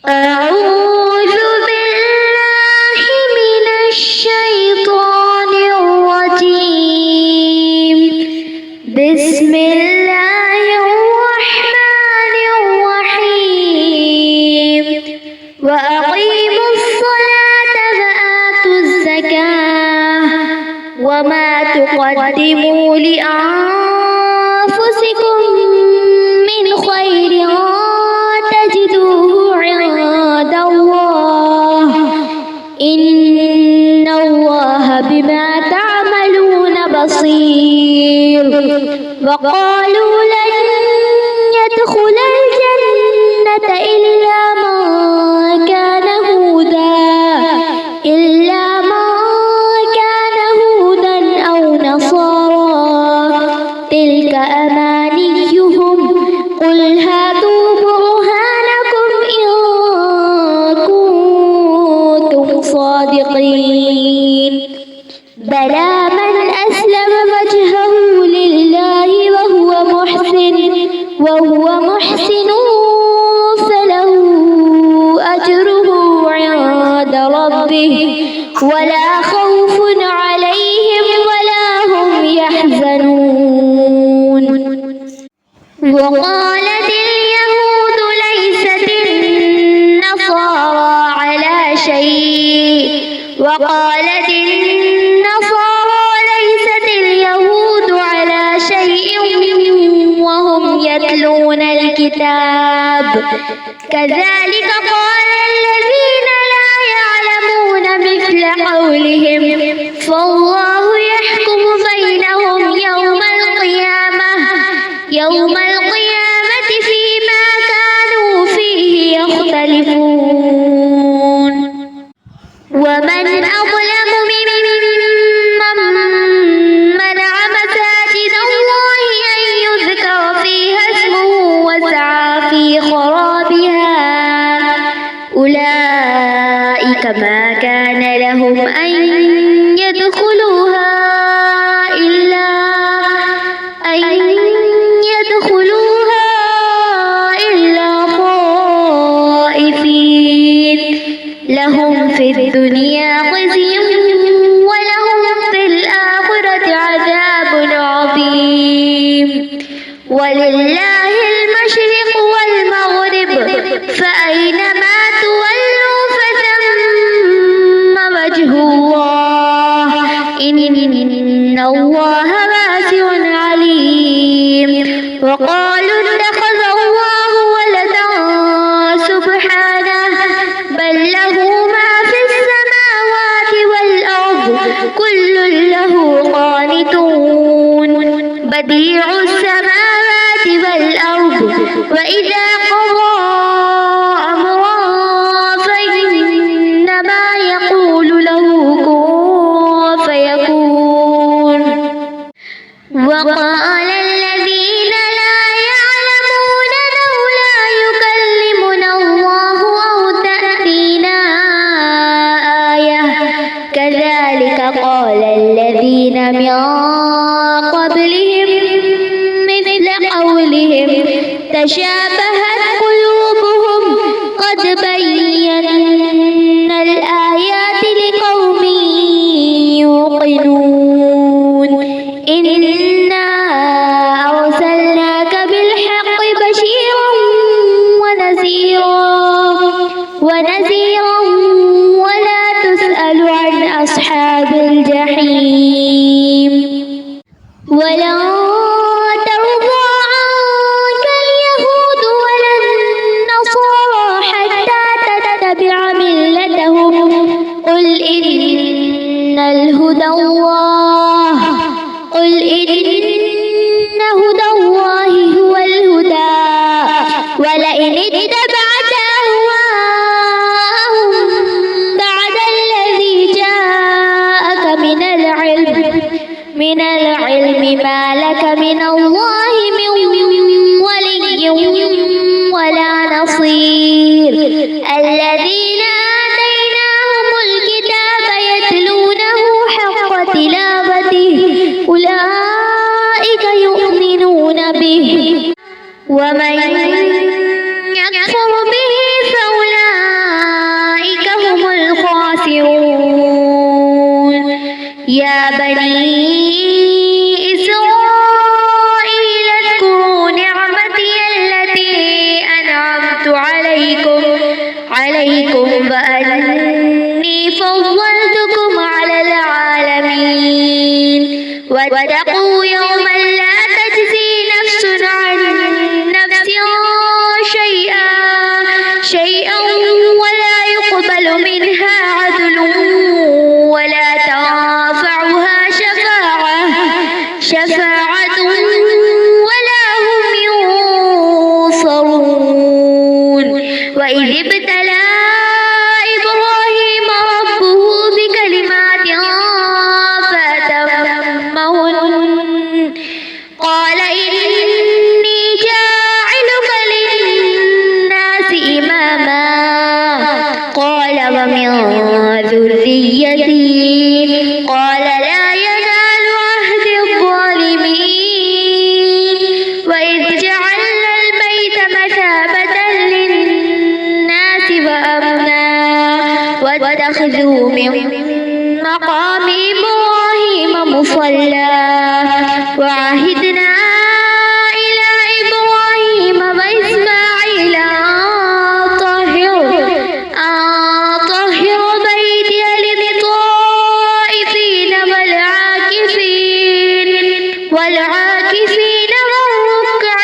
أعوذ بالله من الشيطان الرجيم. بسم الله الرحمن الرحيم. وأقيموا الصلاة وآتوا الزكاة وما تقدموا لأنفسكم من خير تجدوه عند الله إن الله بما تعملون بصير. وقالوا لن يدخل الجنة إلا من كان هودا أو نصارى تلك أمانيهم قل هاتوا برهانكم إن كنتم صادقين. بلى من أسلم وجهه لله وهو محسن فله أجره عند ربه ولا خوف عليهم ولا هم يحزنون. وقالت اليهود ليست النصارى على شيء وقالت النصارى ليست اليهود على شيء وهم يتلون الكتاب كذلك قال الذين لا يعلمون مثل قولهم فالله يحكم بينهم يوم القيامة فيما كانوا فيه يختلفون. ومن أظلم ممن منع مساجد الله أن يذكر فيها اسمه وسعى في خرابها أولئك ما كان لهم أن يدخلوها إلا خائفين لهم في الدنيا خزي ولهم في الآخرة عذاب عظيم. ولله المشرق والمغرب فأينما تولوا فثم وجه الله إن الله واسع عليم. وقالوا اتخذ الله ولدا سبحانه بل له ما في السماوات والأرض كل له قانتون. بديع السماوات والأرض وإذا قضى أمرا فإنما يقول له كن فيكون. وقال الذين لا يعلمون لولا يكلمنا الله أو تأتينا آية كذلك قال الذين من قبلهم مثل قولهم تشابهت قلوبهم قد بينا الآيات لقوم يوقنون. إنا أرسلناك بالحق بشيرا ونذيرا ولا تسأل عن أصحاب الجحيم. ولن ترضى عنك اليهود ولا النصارى حتى تتبع ملتهم قل إن هدى الله هو الهدى ولئن اتبعت أهواءهم بعد الذي جاءك من العلم ما لك من الله من ولي ولا نصير. الذين آتيناهم الكتاب يتلونه حق تلاوته أولئك يؤمنون به ومن يكفر به فأولئك واتقوا يوما لا تجزي نفس عن نفس شيئا ولا يقبل منها عدل ولا تنفعها شفاعة ولا هم ينصرون. وإذ ابتلى إبراهيم ربه بكلمات فأتمهن قال إني جاعلك للناس إماما قال ومن ذريتي قال لا ينال عهد الظالمين. وإذ جعلنا البيت مثابة للناس وأمنا واتخذوا من مقام إبراهيم مصلى وعهدنا إلى إبراهيم وإسماعيل أن طهر بيتي للطائفين والعاكفين والركع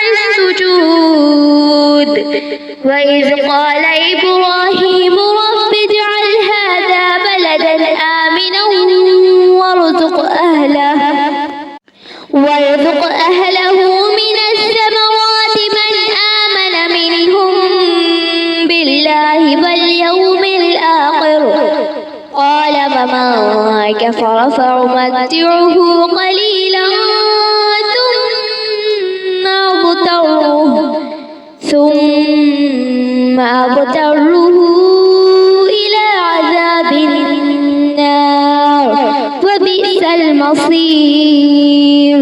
السجود. وإذ قال إبراهيم رب اجعل هذا بلدا آمنا وارزق أهله من الثمرات من آمن منهم بالله واليوم الآخر قال ومن كفر فأمتعه قليلا ثم أضطره إلى عذاب النار وبئس المصير.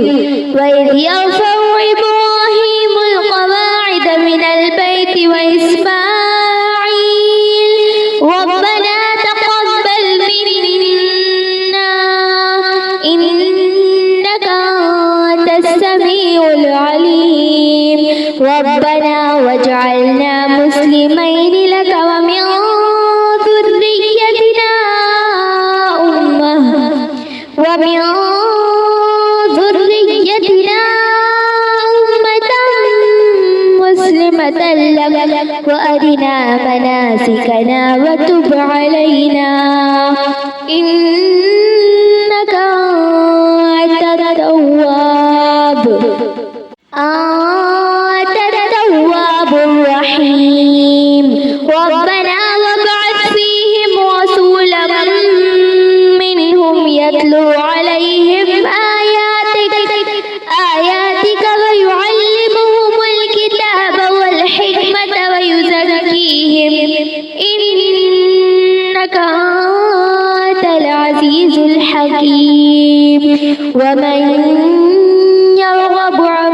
وإذ يرفع إبراهيم القواعد من البيت وإسماعيل ربنا تقبل منا إنك أنت السميع العليم ربنا واجعلنا مسلمين لك ومن ذريتنا أمة مسلمة لك وأرنا مناسكنا وتب علينا إنك أنت التواب الرحيم. ربنا وابعث فيهم رسولا منهم يتلو عليهم آياتك ويعلمهم الكتاب والحكمة ويزكيهم إنك أنت العزيز الحكيم. ومن يرغب عن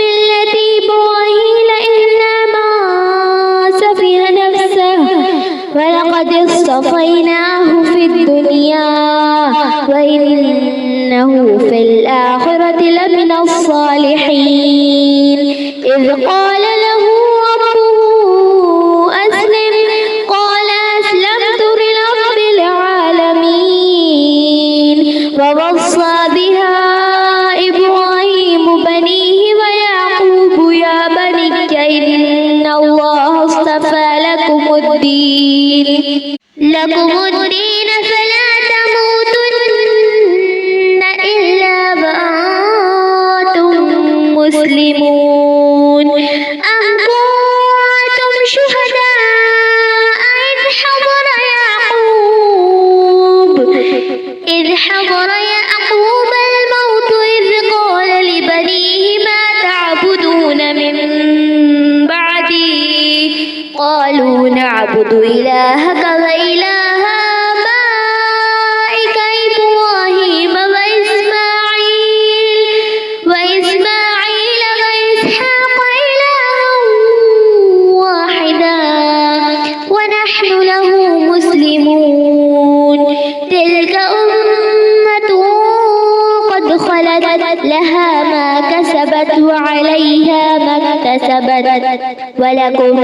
ملة إبراهيم إلا من سفه نفسه ولقد اصطفيناه في الدنيا وإنه في الآخرة لمن الصالحين. إذ قال له ربه أسلم قال أسلمت لرب العالمين. ووصى بها إبراهيم بنيه ويعقوب يا بني إن الله اصطفى لكم الدين فلا تموتن إلا وأنتم مسلمون. أم كنتم شهداء إذ حضر يعقوب الموت إذ قال لبنيه ما تعبدون من بعدي قالوا نعبد إلهك وإله آبائك إبراهيم وإسماعيل وإسحاق إلها واحدا ونحن له مسلمون. تلك أمة قد خلت لها ما كسبت وعليها ما اكتسبت ولكم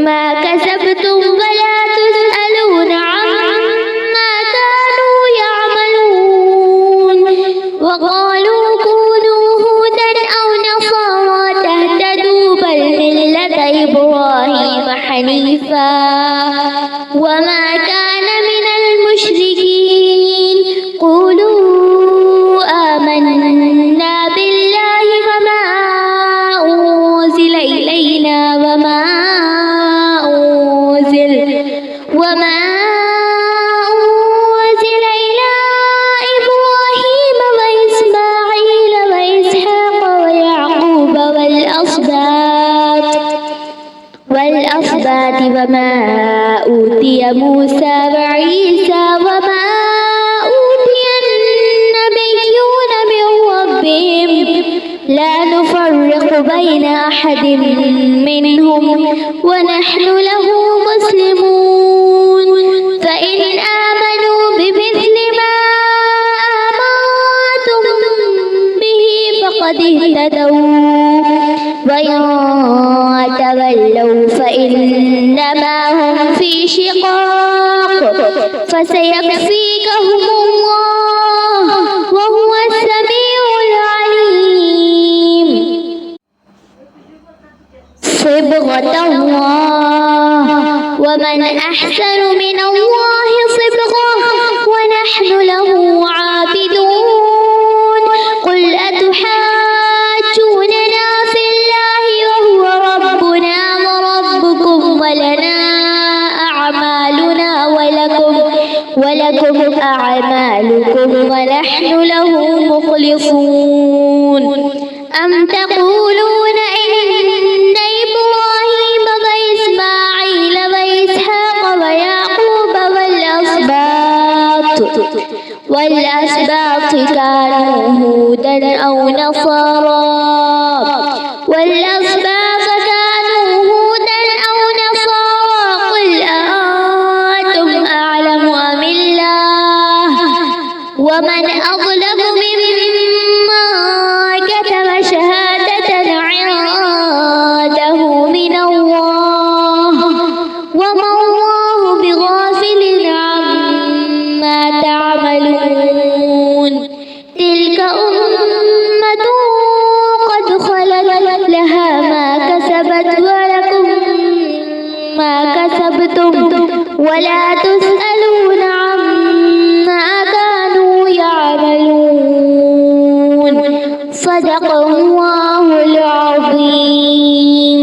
ما كسبتم ولا تسألون عما كانوا يعملون. وقالوا التوراة وما أوتي موسى وعيسى وما أوتي النبيون من ربهم لا نفرق بين أحد منهم ونحن له مسلمون فإن آمنوا بمثل ما آمنتم به فقد اهتدوا وإن تولوا فإنما هم في شقاق فسيكفيكهم الله وهو السميع العليم صبغة الله ومن أحسن من الله صبغة ونحن له عابدون قل أتحاجوننا في الله وهو ربنا وربكم ولنا أعمالنا ولكم أعمالكم ونحن له مخلصون أم تقولون إن إبراهيم وإسماعيل وإسحاق ويعقوب والأسباط كانوا هودا أو نصارى قل أأنتم أعلم أم الله ومن أظلم ممن كتم شهادة عنده من الله وما الله بغافل عما تعملون تلك أمة قد خلت لها ما كسبت ولكم ما كسبتم ولا تسألون عما كانوا يعملون صدق الله العظيم.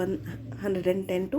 110 to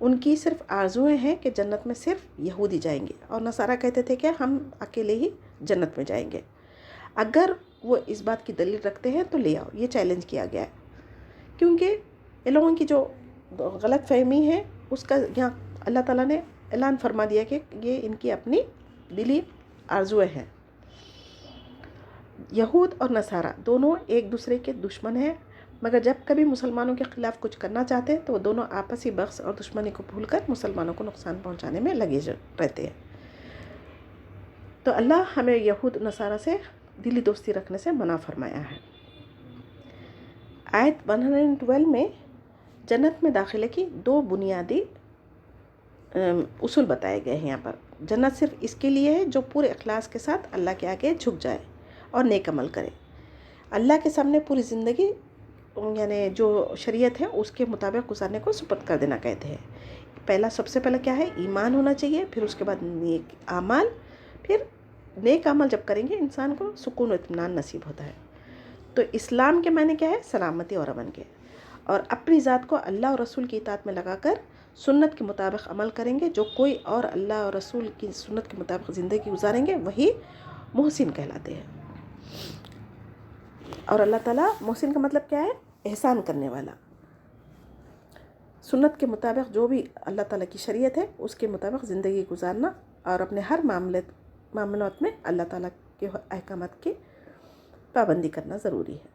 ان کی صرف آرزویں ہیں کہ جنت میں صرف یہودی جائیں گے، اور نصارہ کہتے تھے کہ ہم اکیلے ہی جنت میں جائیں گے۔ اگر وہ اس بات کی دلیل رکھتے ہیں تو لے آؤ، یہ چیلنج کیا گیا ہے، کیونکہ ان لوگوں کی جو غلط فہمی ہے اس کا یہاں اللہ تعالیٰ نے اعلان فرما دیا کہ یہ ان کی اپنی دلی آرزویں ہیں۔ یہود اور نصارہ دونوں ایک دوسرے کے دشمن ہیں، مگر جب کبھی مسلمانوں کے خلاف کچھ کرنا چاہتے ہیں تو وہ دونوں آپسی بغض اور دشمنی کو بھول کر مسلمانوں کو نقصان پہنچانے میں لگے رہتے ہیں۔ تو اللہ ہمیں یہود نصارہ سے دلی دوستی رکھنے سے منع فرمایا ہے۔ آیت 112 میں جنت میں داخلے کی 2 بنیادی اصول بتائے گئے ہیں۔ یہاں پر جنت صرف اس کے لیے ہے جو پورے اخلاص کے ساتھ اللہ کے آگے جھک جائے اور نیک عمل کرے، اللہ کے سامنے پوری زندگی یعنی جو شریعت ہے اس کے مطابق گزارنے کو سپرد کر دینا کہتے ہیں۔ سب سے پہلے کیا ہے؟ ایمان ہونا چاہیے، پھر اس کے بعد نیک اعمال، پھر نیک عمل جب کریں گے انسان کو سکون و اطمینان نصیب ہوتا ہے۔ تو اسلام کے معنی کیا ہے؟ سلامتی اور امن کے، اور اپنی ذات کو اللہ اور رسول کی اطاعت میں لگا کر سنت کے مطابق عمل کریں گے۔ جو کوئی اور اللہ اور رسول کی سنت کے مطابق زندگی گزاریں گے وہی محسن کہلاتے ہیں۔ اور اللہ تعالیٰ محسن کا مطلب کیا ہے؟ احسان کرنے والا۔ سنت کے مطابق جو بھی اللہ تعالیٰ کی شریعت ہے اس کے مطابق زندگی گزارنا، اور اپنے ہر معاملات میں اللہ تعالیٰ کے احکامات کی پابندی کرنا ضروری ہے۔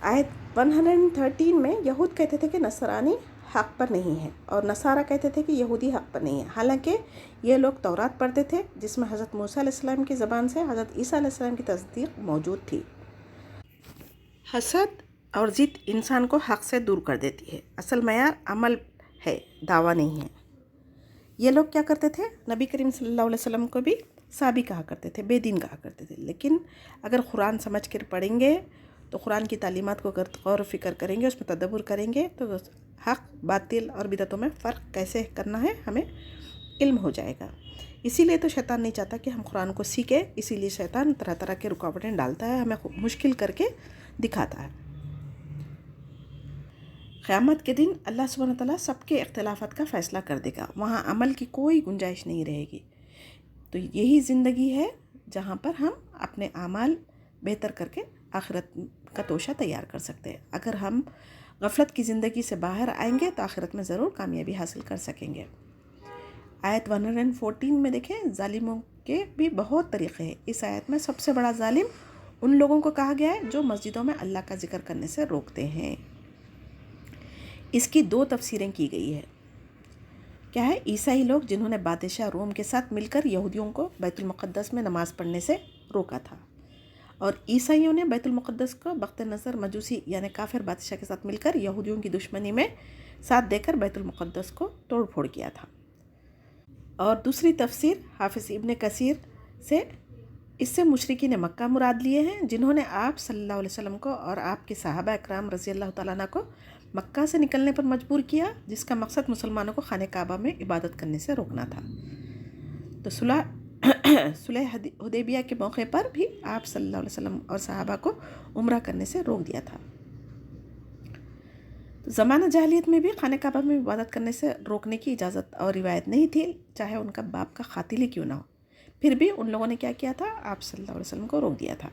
آیت 113 میں یہود کہتے تھے کہ نصرانی حق پر نہیں ہے، اور نصارہ کہتے تھے کہ یہودی حق پر نہیں ہے، حالانکہ یہ لوگ تورات پڑھتے تھے جس میں حضرت موسیٰ علیہ السلام کی زبان سے حضرت عیسیٰ علیہ السلام کی تصدیق موجود تھی۔ حسد اور ضد انسان کو حق سے دور کر دیتی ہے۔ اصل معیار عمل ہے، دعویٰ نہیں ہے۔ یہ لوگ کیا کرتے تھے؟ نبی کریم صلی اللہ علیہ وسلم کو بھی صحابی کہا کرتے تھے، بے دین کہا کرتے تھے، لیکن اگر قرآن سمجھ کر پڑھیں گے تو قرآن کی تعلیمات کو غور و فکر کریں گے، اس میں تدبر کریں گے تو حق، باطل اور بدعتوں میں فرق کیسے کرنا ہے ہمیں علم ہو جائے گا۔ اسی لیے تو شیطان نہیں چاہتا کہ ہم قرآن کو سیکھیں، اسی لیے شیطان طرح طرح کے رکاوٹیں ڈالتا ہے، ہمیں مشکل کر کے دکھاتا ہے۔ قیامت کے دن اللہ سبحانہ وتعالیٰ سب کے اختلافات کا فیصلہ کر دے گا، وہاں عمل کی کوئی گنجائش نہیں رہے گی۔ تو یہی زندگی ہے جہاں پر ہم اپنے اعمال بہتر کر کے آخرت کا توشہ تیار کر سکتے ہیں۔ اگر ہم غفلت کی زندگی سے باہر آئیں گے تو آخرت میں ضرور کامیابی حاصل کر سکیں گے۔ آیت 114 میں دیکھیں، ظالموں کے بھی بہت طریقے ہیں۔ اس آیت میں سب سے بڑا ظالم ان لوگوں کو کہا گیا ہے جو مسجدوں میں اللہ کا ذکر کرنے سے روکتے ہیں۔ اس کی 2 تفسیریں کی گئی ہے۔ کیا ہے؟ عیسائی لوگ جنہوں نے بادشاہ روم کے ساتھ مل کر یہودیوں کو بیت المقدس میں نماز پڑھنے سے روکا تھا، اور عیسائیوں نے بیت المقدس کو بغض نظر مجوسی یعنی کافر بادشاہ کے ساتھ مل کر یہودیوں کی دشمنی میں ساتھ دے کر بیت المقدس کو توڑ پھوڑ کیا تھا۔ اور دوسری تفسیر حافظ ابن کثیر سے، اس سے مشرکین مکہ مراد لیے ہیں جنہوں نے آپ صلی اللہ علیہ وسلم کو اور آپ کے صحابہ اکرام رضی اللہ تعالیٰ عنہ کو مکہ سے نکلنے پر مجبور کیا، جس کا مقصد مسلمانوں کو خانہ کعبہ میں عبادت کرنے سے روکنا تھا۔ تو صلح حدیبیہ کے موقع پر بھی آپ صلی اللہ علیہ وسلم اور صحابہ کو عمرہ کرنے سے روک دیا تھا۔ تو زمانہ جاہلیت میں بھی خانہ کعبہ میں عبادت کرنے سے روکنے کی اجازت اور روایت نہیں تھی، چاہے ان کا باپ کا قاتل ہی کیوں نہ ہو، پھر بھی ان لوگوں نے کیا کیا تھا؟ آپ صلی اللہ علیہ وسلم کو روک دیا تھا۔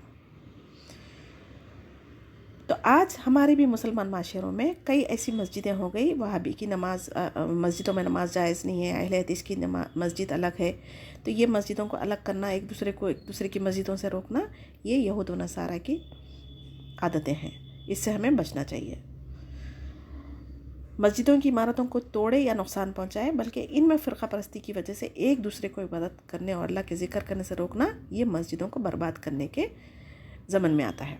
تو آج ہمارے بھی مسلمان معاشروں میں کئی ایسی مسجدیں ہو گئی، وہابی کی نماز مسجدوں میں نماز جائز نہیں ہے، اہل حدیث کی مسجد الگ ہے، تو یہ مسجدوں کو الگ کرنا، ایک دوسرے کی مسجدوں سے روکنا، یہ یہود و نصارہ کی عادتیں ہیں، اس سے ہمیں بچنا چاہیے۔ مسجدوں کی عمارتوں کو توڑے یا نقصان پہنچائے، بلکہ ان میں فرقہ پرستی کی وجہ سے ایک دوسرے کو عبادت کرنے اور اللہ کے ذکر کرنے سے روکنا، یہ مسجدوں کو برباد کرنے کے ضمن میں آتا ہے۔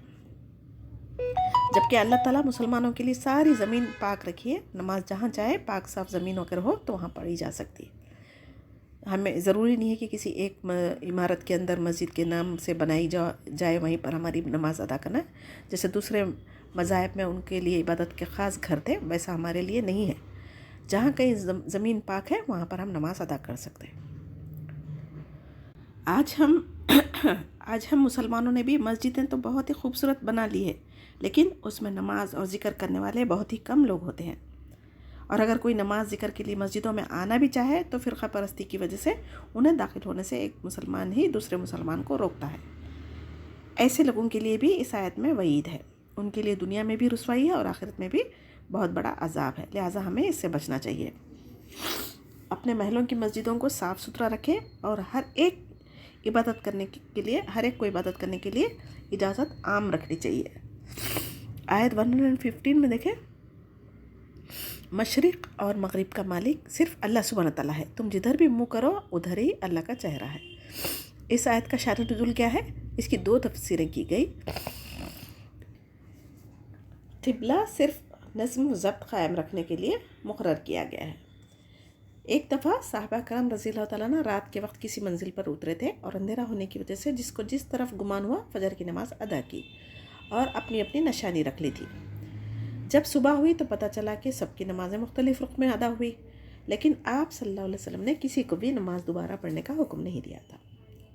جبکہ اللہ تعالیٰ مسلمانوں کے لیے ساری زمین پاک رکھی ہے، نماز جہاں چاہے پاک صاف زمین اگر ہو تو وہاں پڑھی جا سکتی ہے۔ ہمیں ضروری نہیں ہے کہ کسی ایک عمارت کے اندر مسجد کے نام سے بنائی جائے وہیں پر ہماری نماز ادا کرنا ہے۔ جیسے دوسرے مذاہب میں ان کے لیے عبادت کے خاص گھر تھے، ویسا ہمارے لیے نہیں ہے۔ جہاں کہیں زمین پاک ہے وہاں پر ہم نماز ادا کر سکتے ہیں۔ آج ہم مسلمانوں نے بھی مسجدیں تو بہت ہی خوبصورت بنا لی ہے، لیکن اس میں نماز اور ذکر کرنے والے بہت ہی کم لوگ ہوتے ہیں، اور اگر کوئی نماز ذکر کے لیے مسجدوں میں آنا بھی چاہے تو فرقہ پرستی کی وجہ سے انہیں داخل ہونے سے ایک مسلمان ہی دوسرے مسلمان کو روکتا ہے۔ ایسے لوگوں کے لیے بھی اس آیت میں وعید ہے، ان کے لیے دنیا میں بھی رسوائی ہے اور آخرت میں بھی بہت بڑا عذاب ہے، لہٰذا ہمیں اس سے بچنا چاہیے۔ اپنے محلوں کی مسجدوں کو صاف ستھرا رکھیں اور ہر ایک کو عبادت کرنے کے لیے اجازت عام رکھنی چاہیے۔ آیت 115 میں دیکھیں، مشرق اور مغرب کا مالک صرف اللہ سبحانہ تعالیٰ ہے، تم جدھر بھی منہ کرو ادھر ہی اللہ کا چہرہ ہے۔ اس آیت کا شان نزول کیا ہے؟ اس کی 2 تفسیریں کی گئی۔ قبلہ صرف نظم و ضبط قائم رکھنے کے لیے مقرر کیا گیا ہے۔ ایک دفعہ صحابہ کرام رضی اللہ تعالیٰ عنہ رات کے وقت کسی منزل پر اترے تھے اور اندھیرا ہونے کی وجہ سے جس کو جس طرف گمان ہوا فجر کی نماز ادا کی اور اپنی اپنی نشانی رکھ لی تھی۔ جب صبح ہوئی تو پتہ چلا کہ سب کی نمازیں مختلف رخ میں ادا ہوئی، لیکن آپ صلی اللہ علیہ وسلم نے کسی کو بھی نماز دوبارہ پڑھنے کا حکم نہیں دیا تھا۔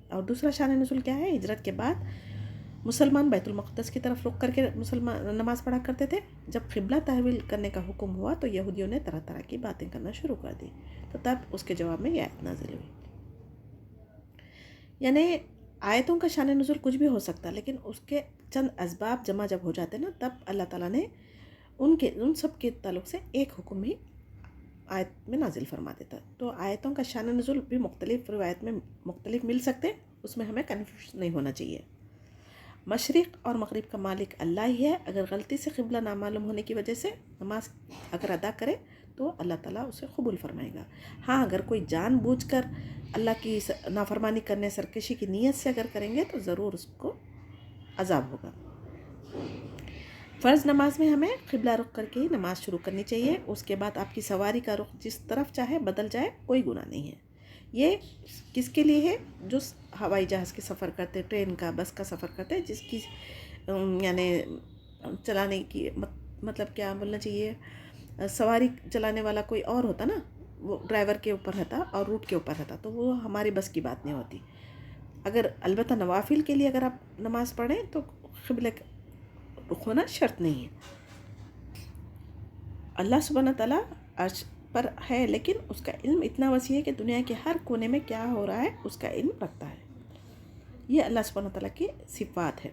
اور دوسرا شان نزول کیا ہے؟ ہجرت کے بعد مسلمان بیت المقدس کی طرف رخ کر کے نماز پڑھا کرتے تھے۔ جب قبلہ تحویل کرنے کا حکم ہوا تو یہودیوں نے طرح طرح کی باتیں کرنا شروع کر دی، تو تب اس کے جواب میں یہ آیت نازل ہوئی۔ یعنی آیتوں کا شان نزول کچھ بھی ہو سکتا، لیکن اس کے چند اسباب جمع جب ہو جاتے نا، تب اللہ تعالیٰ نے ان سب کے تعلق سے ایک حکم ہی آیت میں نازل فرما دیتا۔ تو آیتوں کا شان نزول بھی مختلف روایت میں مختلف مل سکتے، اس میں ہمیں کنفیوژن نہیں ہونا چاہیے۔ مشرق اور مغرب کا مالک اللہ ہی ہے، اگر غلطی سے قبلہ نامعلوم ہونے کی وجہ سے نماز اگر ادا کرے تو اللہ تعالیٰ اسے قبول فرمائے گا۔ ہاں، اگر کوئی جان بوجھ کر اللہ کی نافرمانی کرنے سرکشی کی نیت سے اگر کریں گے تو ضرور اس کو عذاب ہوگا۔ فرض نماز میں ہمیں قبلہ رخ کر کے ہی نماز شروع کرنی چاہیے، اس کے بعد آپ کی سواری کا رخ جس طرف چاہے بدل جائے، کوئی گناہ نہیں ہے۔ یہ کس کے لیے ہے؟ جو ہوائی جہاز کے سفر کرتے، ٹرین کا، بس کا سفر کرتے، جس کی یعنی چلانے کی مطلب کیا بولنا چاہیے، سواری چلانے والا کوئی اور ہوتا نا، وہ ڈرائیور کے اوپر رہتا اور روٹ کے اوپر رہتا، تو وہ ہماری بس کی بات نہیں ہوتی۔ اگر البتہ نوافل کے لیے اگر آپ نماز پڑھیں تو قبلہ رخ ہونا شرط نہیں ہے۔ اللہ سبحانہ تعالیٰ عرش پر ہے، لیکن اس کا علم اتنا وسیع ہے کہ دنیا کے ہر کونے میں کیا ہو رہا ہے اس کا علم رکھتا ہے۔ یہ اللہ سبحانہ تعالیٰ کی صفات ہے۔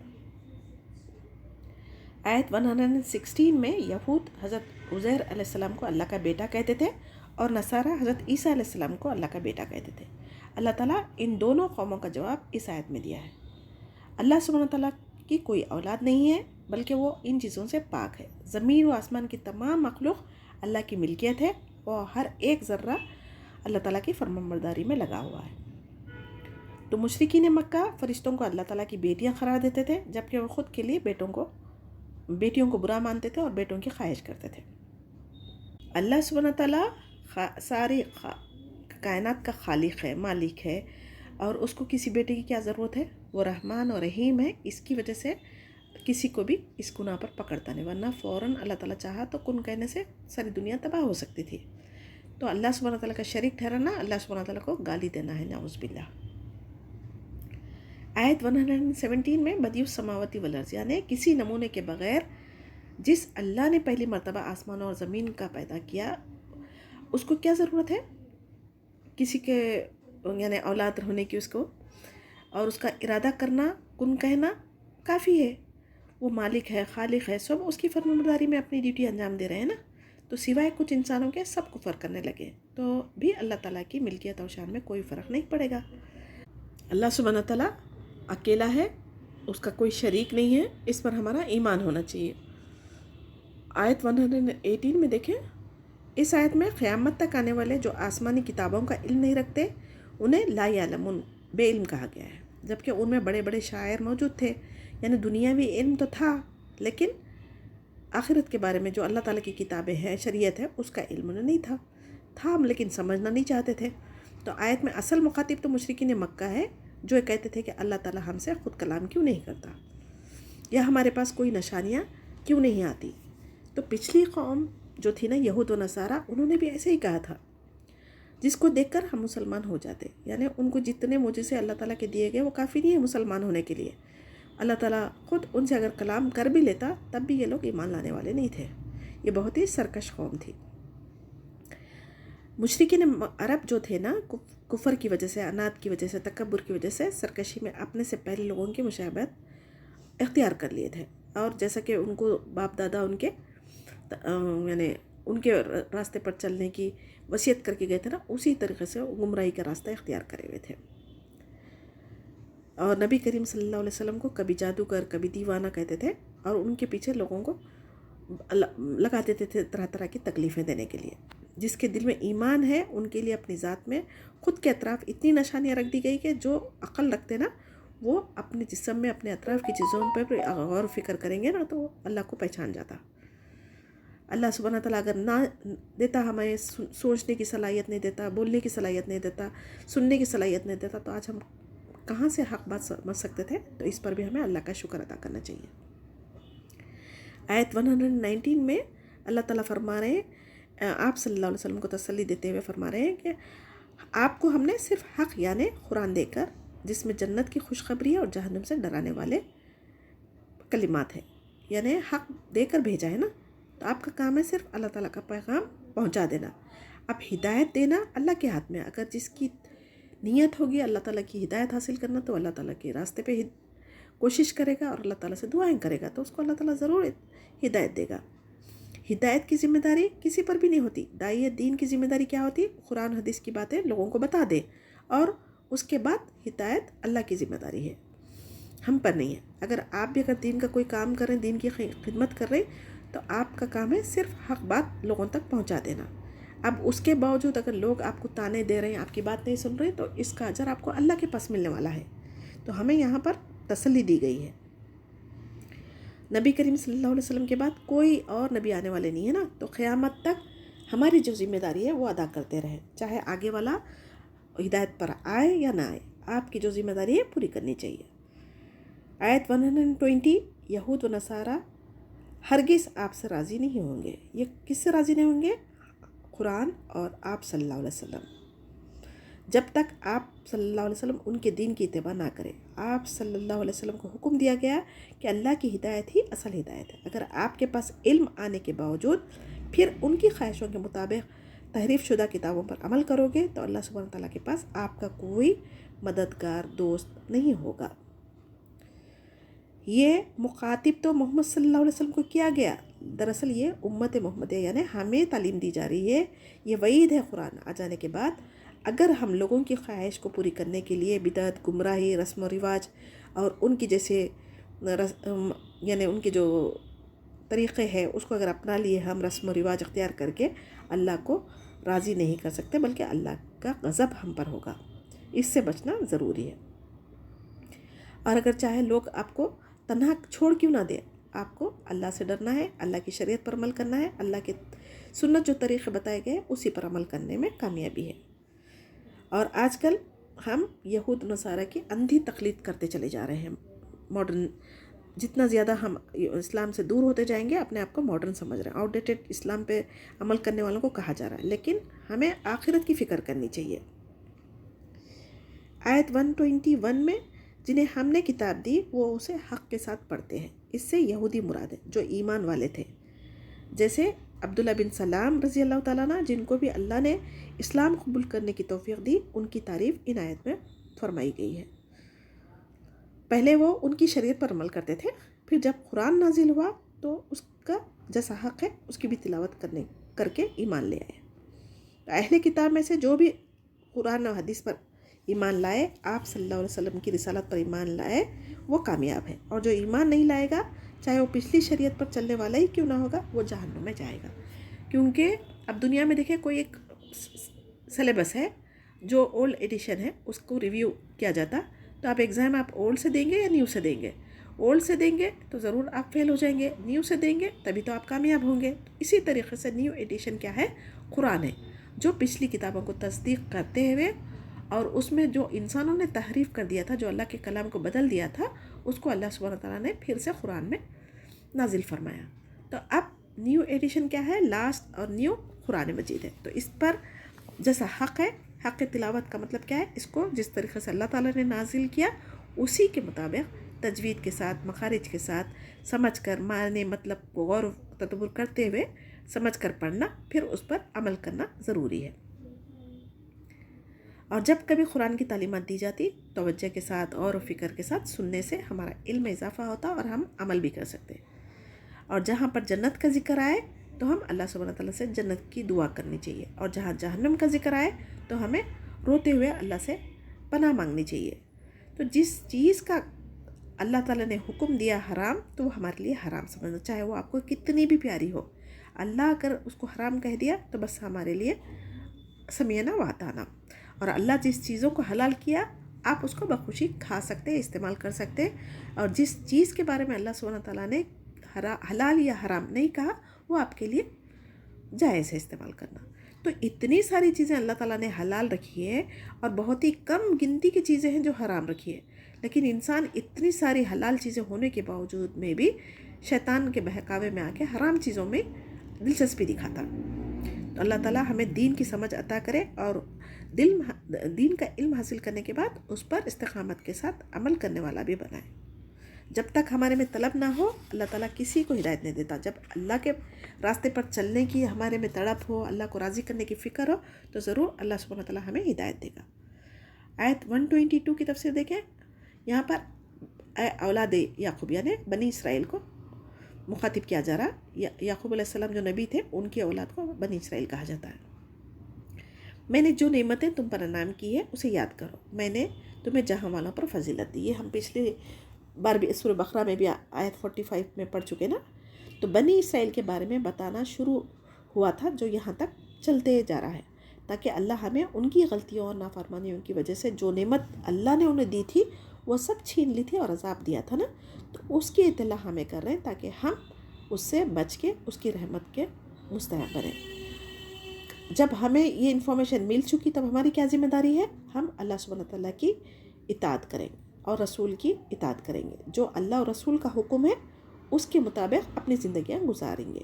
آیت 116 میں یہود حضرت عزیر علیہ السلام کو اللہ کا بیٹا کہتے تھے اور نصارہ حضرت عیسیٰ علیہ السلام کو اللہ کا بیٹا کہتے تھے۔ اللہ تعالیٰ ان دونوں قوموں کا جواب اس آیت میں دیا ہے۔ اللہ سبحانہ تعالیٰ کی کوئی اولاد نہیں ہے، بلکہ وہ ان چیزوں سے پاک ہے۔ زمین و آسمان کی تمام مخلوق اللہ کی ملکیت ہے اور ہر ایک ذرہ اللہ تعالیٰ کی فرمانبرداری میں لگا ہوا ہے۔ تو مشرکین مکہ فرشتوں کو اللہ تعالیٰ کی بیٹیاں قرار دیتے تھے، جبکہ وہ خود کے لیے بیٹیوں کو برا مانتے تھے اور بیٹوں کی خواہش کرتے تھے۔ اللہ سبحانہ تعالیٰ ساری کائنات کا خالق ہے، مالک ہے، اور اس کو کسی بیٹے کی کیا ضرورت ہے؟ وہ رحمان اور رحیم ہے، اس کی وجہ سے کسی کو بھی اس گناہ پر پکڑتا نہیں، ورنہ فوراً اللہ تعالیٰ چاہا تو کن کہنے سے ساری دنیا تباہ ہو سکتی تھی۔ تو اللہ سبحانہ تعالیٰ کا شریک ٹھہرانا اللہ سبحانہ تعالیٰ کو گالی دینا ہے، نعوذ باللہ۔ آیت 117 میں بدیع السماوات والارض، یعنی کسی نمونے کے بغیر جس اللہ نے پہلی مرتبہ آسمان اور زمین کا پیدا کیا، اس کو کیا ضرورت ہے کسی کے یعنی اولاد ہونے کی؟ اس کو اور اس کا ارادہ کرنا، کن کہنا کافی ہے۔ وہ مالک ہے، خالق ہے، سب اس کی فرمانبرداری میں اپنی ڈیوٹی انجام دے رہے ہیں نا، تو سوائے کچھ انسانوں کے سب کفر کرنے لگے تو بھی اللہ تعالیٰ کی ملکیت اور شان میں کوئی فرق نہیں پڑے گا۔ اللہ سبحانہ تعالیٰ اکیلا ہے، اس کا کوئی شریک نہیں ہے، اس پر ہمارا ایمان ہونا چاہیے۔ آیت 118 میں دیکھیں، اس آیت میں قیامت تک آنے والے جو آسمانی کتابوں کا علم نہیں رکھتے انہیں لا یعلمون، بے علم کہا گیا ہے، جبکہ ان میں بڑے بڑے شاعر موجود تھے۔ یعنی دنیاوی علم تو تھا، لیکن آخرت کے بارے میں جو اللہ تعالیٰ کی کتابیں ہیں، شریعت ہے، اس کا علم انہیں نہیں تھا لیکن سمجھنا نہیں چاہتے تھے۔ تو آیت میں اصل مخاطب تو مشرکین مکہ ہے، جو کہتے تھے کہ اللہ تعالیٰ ہم سے خود کلام کیوں نہیں کرتا، یا ہمارے پاس کوئی نشانیاں کیوں نہیں آتی۔ تو پچھلی قوم جو تھی نا، یہود و نصارہ، انہوں نے بھی ایسے ہی کہا تھا، جس کو دیکھ کر ہم مسلمان ہو جاتے۔ یعنی ان کو جتنے معجزے اللہ تعالیٰ کے دیے گئے وہ کافی نہیں ہے مسلمان ہونے کے لیے۔ اللہ تعالیٰ خود ان سے اگر کلام کر بھی لیتا تب بھی یہ لوگ ایمان لانے والے نہیں تھے۔ یہ بہت ہی سرکش قوم تھی۔ مشرکین عرب جو تھے نا، کفر کی وجہ سے، عناد کی وجہ سے، تکبر کی وجہ سے، سرکشی میں اپنے سے پہلے لوگوں کی مشابہت اختیار کر لیے تھے، اور جیسا کہ ان کو باپ دادا ان کے یعنی ان کے راستے پر چلنے کی وصیت کر کے گئے تھے نا، اسی طریقے سے گمراہی کا راستہ اختیار کرے ہوئے تھے. اور نبی کریم صلی اللہ علیہ وسلم کو کبھی جادوگر، کبھی دیوانہ کہتے تھے، اور ان کے پیچھے لوگوں کو لگا دیتے تھے طرح طرح کی تکلیفیں دینے کے لیے. جس کے دل میں ایمان ہے ان کے لیے اپنی ذات میں خود کے اطراف اتنی نشانیاں رکھ دی گئی کہ جو عقل رکھتے نا، وہ اپنے جسم میں اپنے اطراف کی چیزوں پر غور و فکر کریں گے نا، تو اللہ کو پہچان جاتا. اللہ سبحانہ تعالیٰ اگر نہ دیتا، ہمیں سوچنے کی صلاحیت نہیں دیتا، بولنے کی صلاحیت نہیں دیتا، سننے کی صلاحیت نہیں دیتا، تو آج ہم کہاں سے حق بات سمجھ سکتے تھے؟ تو اس پر بھی ہمیں اللہ کا شکر ادا کرنا چاہیے. آیت 119 میں اللہ تعالیٰ فرما رہے ہیں، آپ صلی اللہ علیہ وسلم کو تسلی دیتے ہوئے فرما رہے ہیں کہ آپ کو ہم نے صرف حق یعنی قرآن دے کر، جس میں جنت کی خوشخبری ہے اور جہنم سے ڈرانے والے کلمات ہیں، یعنی حق دے کر بھیجا ہے نا. تو آپ کا کام ہے صرف اللہ تعالیٰ کا پیغام پہنچا دینا. اب ہدایت دینا اللہ کے ہاتھ میں. اگر جس کی نیت ہوگی اللہ تعالیٰ کی ہدایت حاصل کرنا، تو اللہ تعالیٰ کے راستے پہ کوشش کرے گا اور اللہ تعالیٰ سے دعائیں کرے گا، تو اس کو اللہ تعالیٰ ضرور ہدایت دے گا. ہدایت کی ذمہ داری کسی پر بھی نہیں ہوتی. داعی دین کی ذمہ داری کیا ہوتی؟ قرآن حدیث کی باتیں لوگوں کو بتا دے، اور اس کے بعد ہدایت اللہ کی ذمہ داری ہے، ہم پر نہیں ہے. اگر آپ بھی اگر دین کا کوئی کام کر رہے ہیں، دین کی خدمت کر رہے ہیں، تو آپ کا کام ہے صرف حق بات لوگوں تک پہنچا دینا. اب اس کے باوجود اگر لوگ آپ کو تانے دے رہے ہیں، آپ کی بات نہیں سن رہے، تو اس کا اجر آپ کو اللہ کے پاس ملنے والا ہے. تو ہمیں یہاں پر تسلی دی گئی ہے. نبی کریم صلی اللہ علیہ وسلم کے بعد کوئی اور نبی آنے والے نہیں ہے نا، تو قیامت تک ہماری جو ذمہ داری ہے وہ ادا کرتے رہیں، چاہے آگے والا ہدایت پر آئے یا نہ آئے، آپ کی جو ذمہ داری ہے پوری کرنی چاہیے. آیت 120، یہود و نصارہ ہرگز آپ سے راضی نہیں ہوں گے. یہ کس سے راضی نہیں ہوں گے؟ قرآن اور آپ صلی اللہ علیہ وسلم. جب تک آپ صلی اللہ علیہ وسلم ان کے دین کی اتباع نہ کرے. آپ صلی اللہ علیہ وسلم کو حکم دیا گیا کہ اللہ کی ہدایت ہی اصل ہدایت ہے. اگر آپ کے پاس علم آنے کے باوجود پھر ان کی خواہشوں کے مطابق تحریف شدہ کتابوں پر عمل کرو گے، تو اللہ سبحانہ تعالیٰ کے پاس آپ کا کوئی مددگار دوست نہیں ہوگا. یہ مخاطب تو محمد صلی اللہ علیہ وسلم کو کیا گیا، دراصل یہ امت محمدیہ یعنی ہمیں تعلیم دی جا رہی ہے. یہ وعید ہے قرآن آ جانے کے بعد. اگر ہم لوگوں کی خواہش کو پوری کرنے کے لیے بدعت، گمراہی، رسم و رواج اور ان کی جیسے یعنی ان کے جو طریقے ہیں اس کو اگر اپنا لیے، ہم رسم و رواج اختیار کر کے اللہ کو راضی نہیں کر سکتے، بلکہ اللہ کا غضب ہم پر ہوگا. اس سے بچنا ضروری ہے. اور اگر چاہے لوگ آپ کو تنہا چھوڑ کیوں نہ دے، آپ کو اللہ سے ڈرنا ہے، اللہ کی شریعت پر عمل کرنا ہے، اللہ کے سنت جو طریقے بتائے گئے اسی پر عمل کرنے میں کامیابی ہے. اور آج کل ہم یہود نصارہ کی اندھی تقلید کرتے چلے جا رہے ہیں. ماڈرن جتنا زیادہ ہم اسلام سے دور ہوتے جائیں گے، اپنے آپ کو ماڈرن سمجھ رہے ہیں. آؤٹ ڈیٹڈ اسلام پہ عمل کرنے والوں کو کہا جا رہا ہے، لیکن ہمیں آخرت کی فکر کرنی چاہیے. آیت 121 میں جنہیں ہم نے کتاب دی وہ اسے حق کے ساتھ پڑھتے ہیں. اس سے یہودی مراد ہے جو ایمان والے تھے، جیسے عبداللہ بن سلام رضی اللہ تعالیٰ عنہ، جن کو بھی اللہ نے اسلام قبول کرنے کی توفیق دی. ان کی تعریف ان آیت میں فرمائی گئی ہے. پہلے وہ ان کی شریعت پر عمل کرتے تھے، پھر جب قرآن نازل ہوا تو اس کا جیسا حق ہے اس کی بھی تلاوت کر کے ایمان لے آئے. اہل کتاب میں سے جو بھی قرآن و حدیث پر ایمان لائے، آپ صلی اللہ علیہ وسلم کی رسالت پر ایمان لائے، وہ کامیاب ہے. اور جو ایمان نہیں لائے گا، چاہے وہ پچھلی شریعت پر چلنے والا ہی کیوں نہ ہوگا، وہ جہنم میں جائے گا. کیونکہ اب دنیا میں دیکھیں کوئی ایک سلیبس ہے جو اولڈ ایڈیشن ہے، اس کو ریویو کیا جاتا، تو آپ ایگزام آپ اولڈ سے دیں گے یا نیو سے دیں گے؟ اولڈ سے دیں گے تو ضرور آپ فیل ہو جائیں گے، نیو سے دیں گے تبھی تو آپ کامیاب ہوں گے. اسی طریقے سے نیو ایڈیشن کیا ہے؟ قرآن ہے، جو پچھلی کتابوں کو تصدیق کرتے ہوئے اور اس میں جو انسانوں نے تحریف کر دیا تھا، جو اللہ کے کلام کو بدل دیا تھا، اس کو اللہ سبحانہ تعالیٰ نے پھر سے قرآن میں نازل فرمایا. تو اب نیو ایڈیشن کیا ہے؟ لاسٹ اور نیو قرآن مجید ہے. تو اس پر جیسا حق ہے، حق تلاوت کا مطلب کیا ہے؟ اس کو جس طریقے سے اللہ تعالیٰ نے نازل کیا اسی کے مطابق تجوید کے ساتھ، مخارج کے ساتھ سمجھ کر، معنی مطلب کو غور و تدبر کرتے ہوئے سمجھ کر پڑھنا، پھر اس پر عمل کرنا ضروری ہے. اور جب کبھی قرآن کی تعلیمات دی جاتی توجہ کے ساتھ اور فکر کے ساتھ سننے سے ہمارا علم میں اضافہ ہوتا اور ہم عمل بھی کر سکتے. اور جہاں پر جنت کا ذکر آئے تو ہم اللہ سبحانہ تعالیٰ سے جنت کی دعا کرنی چاہیے، اور جہاں جہنم کا ذکر آئے تو ہمیں روتے ہوئے اللہ سے پناہ مانگنی چاہیے. تو جس چیز کا اللہ تعالیٰ نے حکم دیا حرام تو وہ ہمارے لیے حرام سمجھنا، چاہے وہ آپ کو کتنی بھی پیاری ہو. اللہ اگر اس کو حرام کہہ دیا تو بس ہمارے لیے سمینا واتانا. اور اللہ جس چیزوں کو حلال کیا آپ اس کو بخوشی کھا سکتے، استعمال کر سکتے. اور جس چیز کے بارے میں اللہ سبحانہ تعالیٰ نے حلال یا حرام نہیں کہا وہ آپ کے لیے جائز ہے استعمال کرنا. تو اتنی ساری چیزیں اللہ تعالیٰ نے حلال رکھی ہے اور بہت ہی کم گنتی کی چیزیں ہیں جو حرام رکھی ہے. لیکن انسان اتنی ساری حلال چیزیں ہونے کے باوجود میں بھی شیطان کے بہکاوے میں آ کے حرام چیزوں میں دلچسپی دکھاتا. تو اللہ تعالیٰ ہمیں دین کی سمجھ عطا کرے اور دین کا علم حاصل کرنے کے بعد اس پر استقامت کے ساتھ عمل کرنے والا بھی بنائے. جب تک ہمارے میں طلب نہ ہو اللہ تعالیٰ کسی کو ہدایت نہیں دیتا. جب اللہ کے راستے پر چلنے کی ہمارے میں تڑپ ہو، اللہ کو راضی کرنے کی فکر ہو تو ضرور اللہ سبحانہ تعالیٰ ہمیں ہدایت دے گا. آیت 122 کی تفسیر دیکھیں. یہاں پر اے اولاد یعقوب یعنی بنی اسرائیل کو مخاطب کیا جا رہا. یعقوب علیہ السلام جو نبی تھے ان کی اولاد کو بنی اسرائیل کہا جاتا ہے. میں نے جو نعمتیں تم پر انعام کی ہے اسے یاد کرو، میں نے تمہیں جہاں والوں پر فضیلت دی. یہ ہم پچھلی بار بھی سورہ بقرہ میں بھی آیت 45 میں پڑھ چکے نا. تو بنی اسرائیل کے بارے میں بتانا شروع ہوا تھا جو یہاں تک چلتے جا رہا ہے، تاکہ اللہ ہمیں ان کی غلطیوں اور نافرمانیوں کی وجہ سے جو نعمت اللہ نے انہیں دی تھی وہ سب چھین لی تھی اور عذاب دیا تھا نا، تو اس کی اطلاع ہمیں کر رہے ہیں تاکہ ہم اس سے بچ کے اس کی رحمت کے مستحق بنیں. جب ہمیں یہ انفارمیشن مل چکی تب ہماری کیا ذمہ داری ہے؟ ہم اللہ سبحانہ تعالیٰ کی اطاعت کریں اور رسول کی اطاعت کریں گے. جو اللہ اور رسول کا حکم ہے اس کے مطابق اپنی زندگیاں گزاریں گے.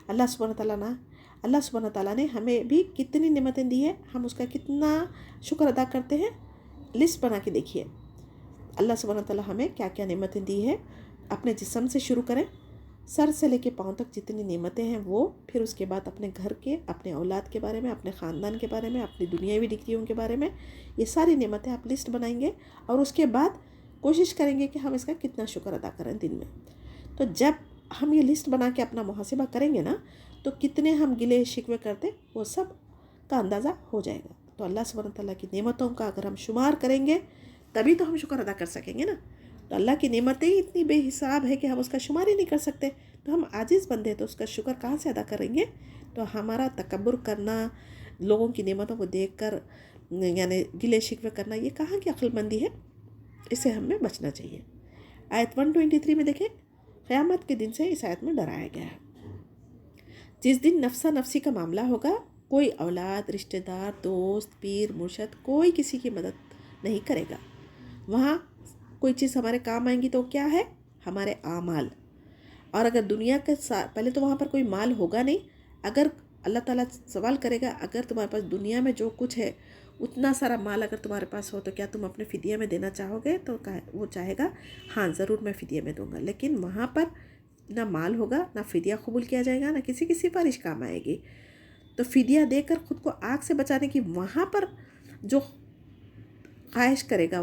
اللہ سبحانہ تعالیٰ نے ہمیں بھی کتنی نعمتیں دی ہیں، ہم اس کا کتنا شکر ادا کرتے ہیں. لسٹ بنا کے دیکھیے اللہ سبحانہ تعالیٰ ہمیں کیا کیا نعمتیں دی ہے. اپنے جسم سے شروع کریں، سر سے لے کے پاؤں تک جتنی نعمتیں ہیں وہ، پھر اس کے بعد اپنے گھر کے، اپنے اولاد کے بارے میں، اپنے خاندان کے بارے میں، اپنی دنیاوی ڈگریوں کے بارے میں، یہ ساری نعمتیں آپ لسٹ بنائیں گے اور اس کے بعد کوشش کریں گے کہ ہم اس کا کتنا شکر ادا کریں دن میں. تو جب ہم یہ لسٹ بنا کے اپنا محاسبہ کریں گے نا تو کتنے ہم گلے شکوے کرتے وہ سب کا اندازہ ہو جائے گا. تو اللہ سبحانہ تعالیٰ کی نعمتوں کا اگر ہم شمار کریں گے تبھی تو ہم شکر ادا کر سکیں گے نا. تو اللہ کی نعمتیں ہی اتنی بے حساب ہے کہ ہم اس کا شمار ہی نہیں کر سکتے. تو ہم عاجز بندے تو اس کا شکر کہاں سے ادا کریں گے؟ تو ہمارا تکبر کرنا، لوگوں کی نعمتوں کو دیکھ کر یعنی گلے شکوے کرنا، یہ کہاں کی عقل مندی ہے؟ اس سے ہمیں بچنا چاہیے. آیت 123 میں دیکھیں، قیامت کے دن سے اس آیت میں ڈرایا گیا ہے. جس دن نفسا نفسی کا معاملہ ہوگا، کوئی اولاد، رشتہ دار، دوست، پیر، مرشد، کوئی کسی کی مدد نہیں کرے گا. وہاں کوئی چیز ہمارے کام آئیں گی تو کیا ہے؟ ہمارے اعمال. اور اگر دنیا کے پہلے تو وہاں پر کوئی مال ہوگا نہیں. اگر اللہ تعالیٰ سوال کرے گا اگر تمہارے پاس دنیا میں جو کچھ ہے اتنا سارا مال اگر تمہارے پاس ہو تو کیا تم اپنے فدیہ میں دینا چاہو گے؟ تو وہ چاہے گا ہاں ضرور میں فدیہ میں دوں گا. لیکن وہاں پر نہ مال ہوگا، نہ فدیہ قبول کیا جائے گا، نہ کسی کی سفارش کام آئے گی. تو فدیہ دے کر خود کو آگ سے بچانے کی وہاں پر جو خواہش کرے گا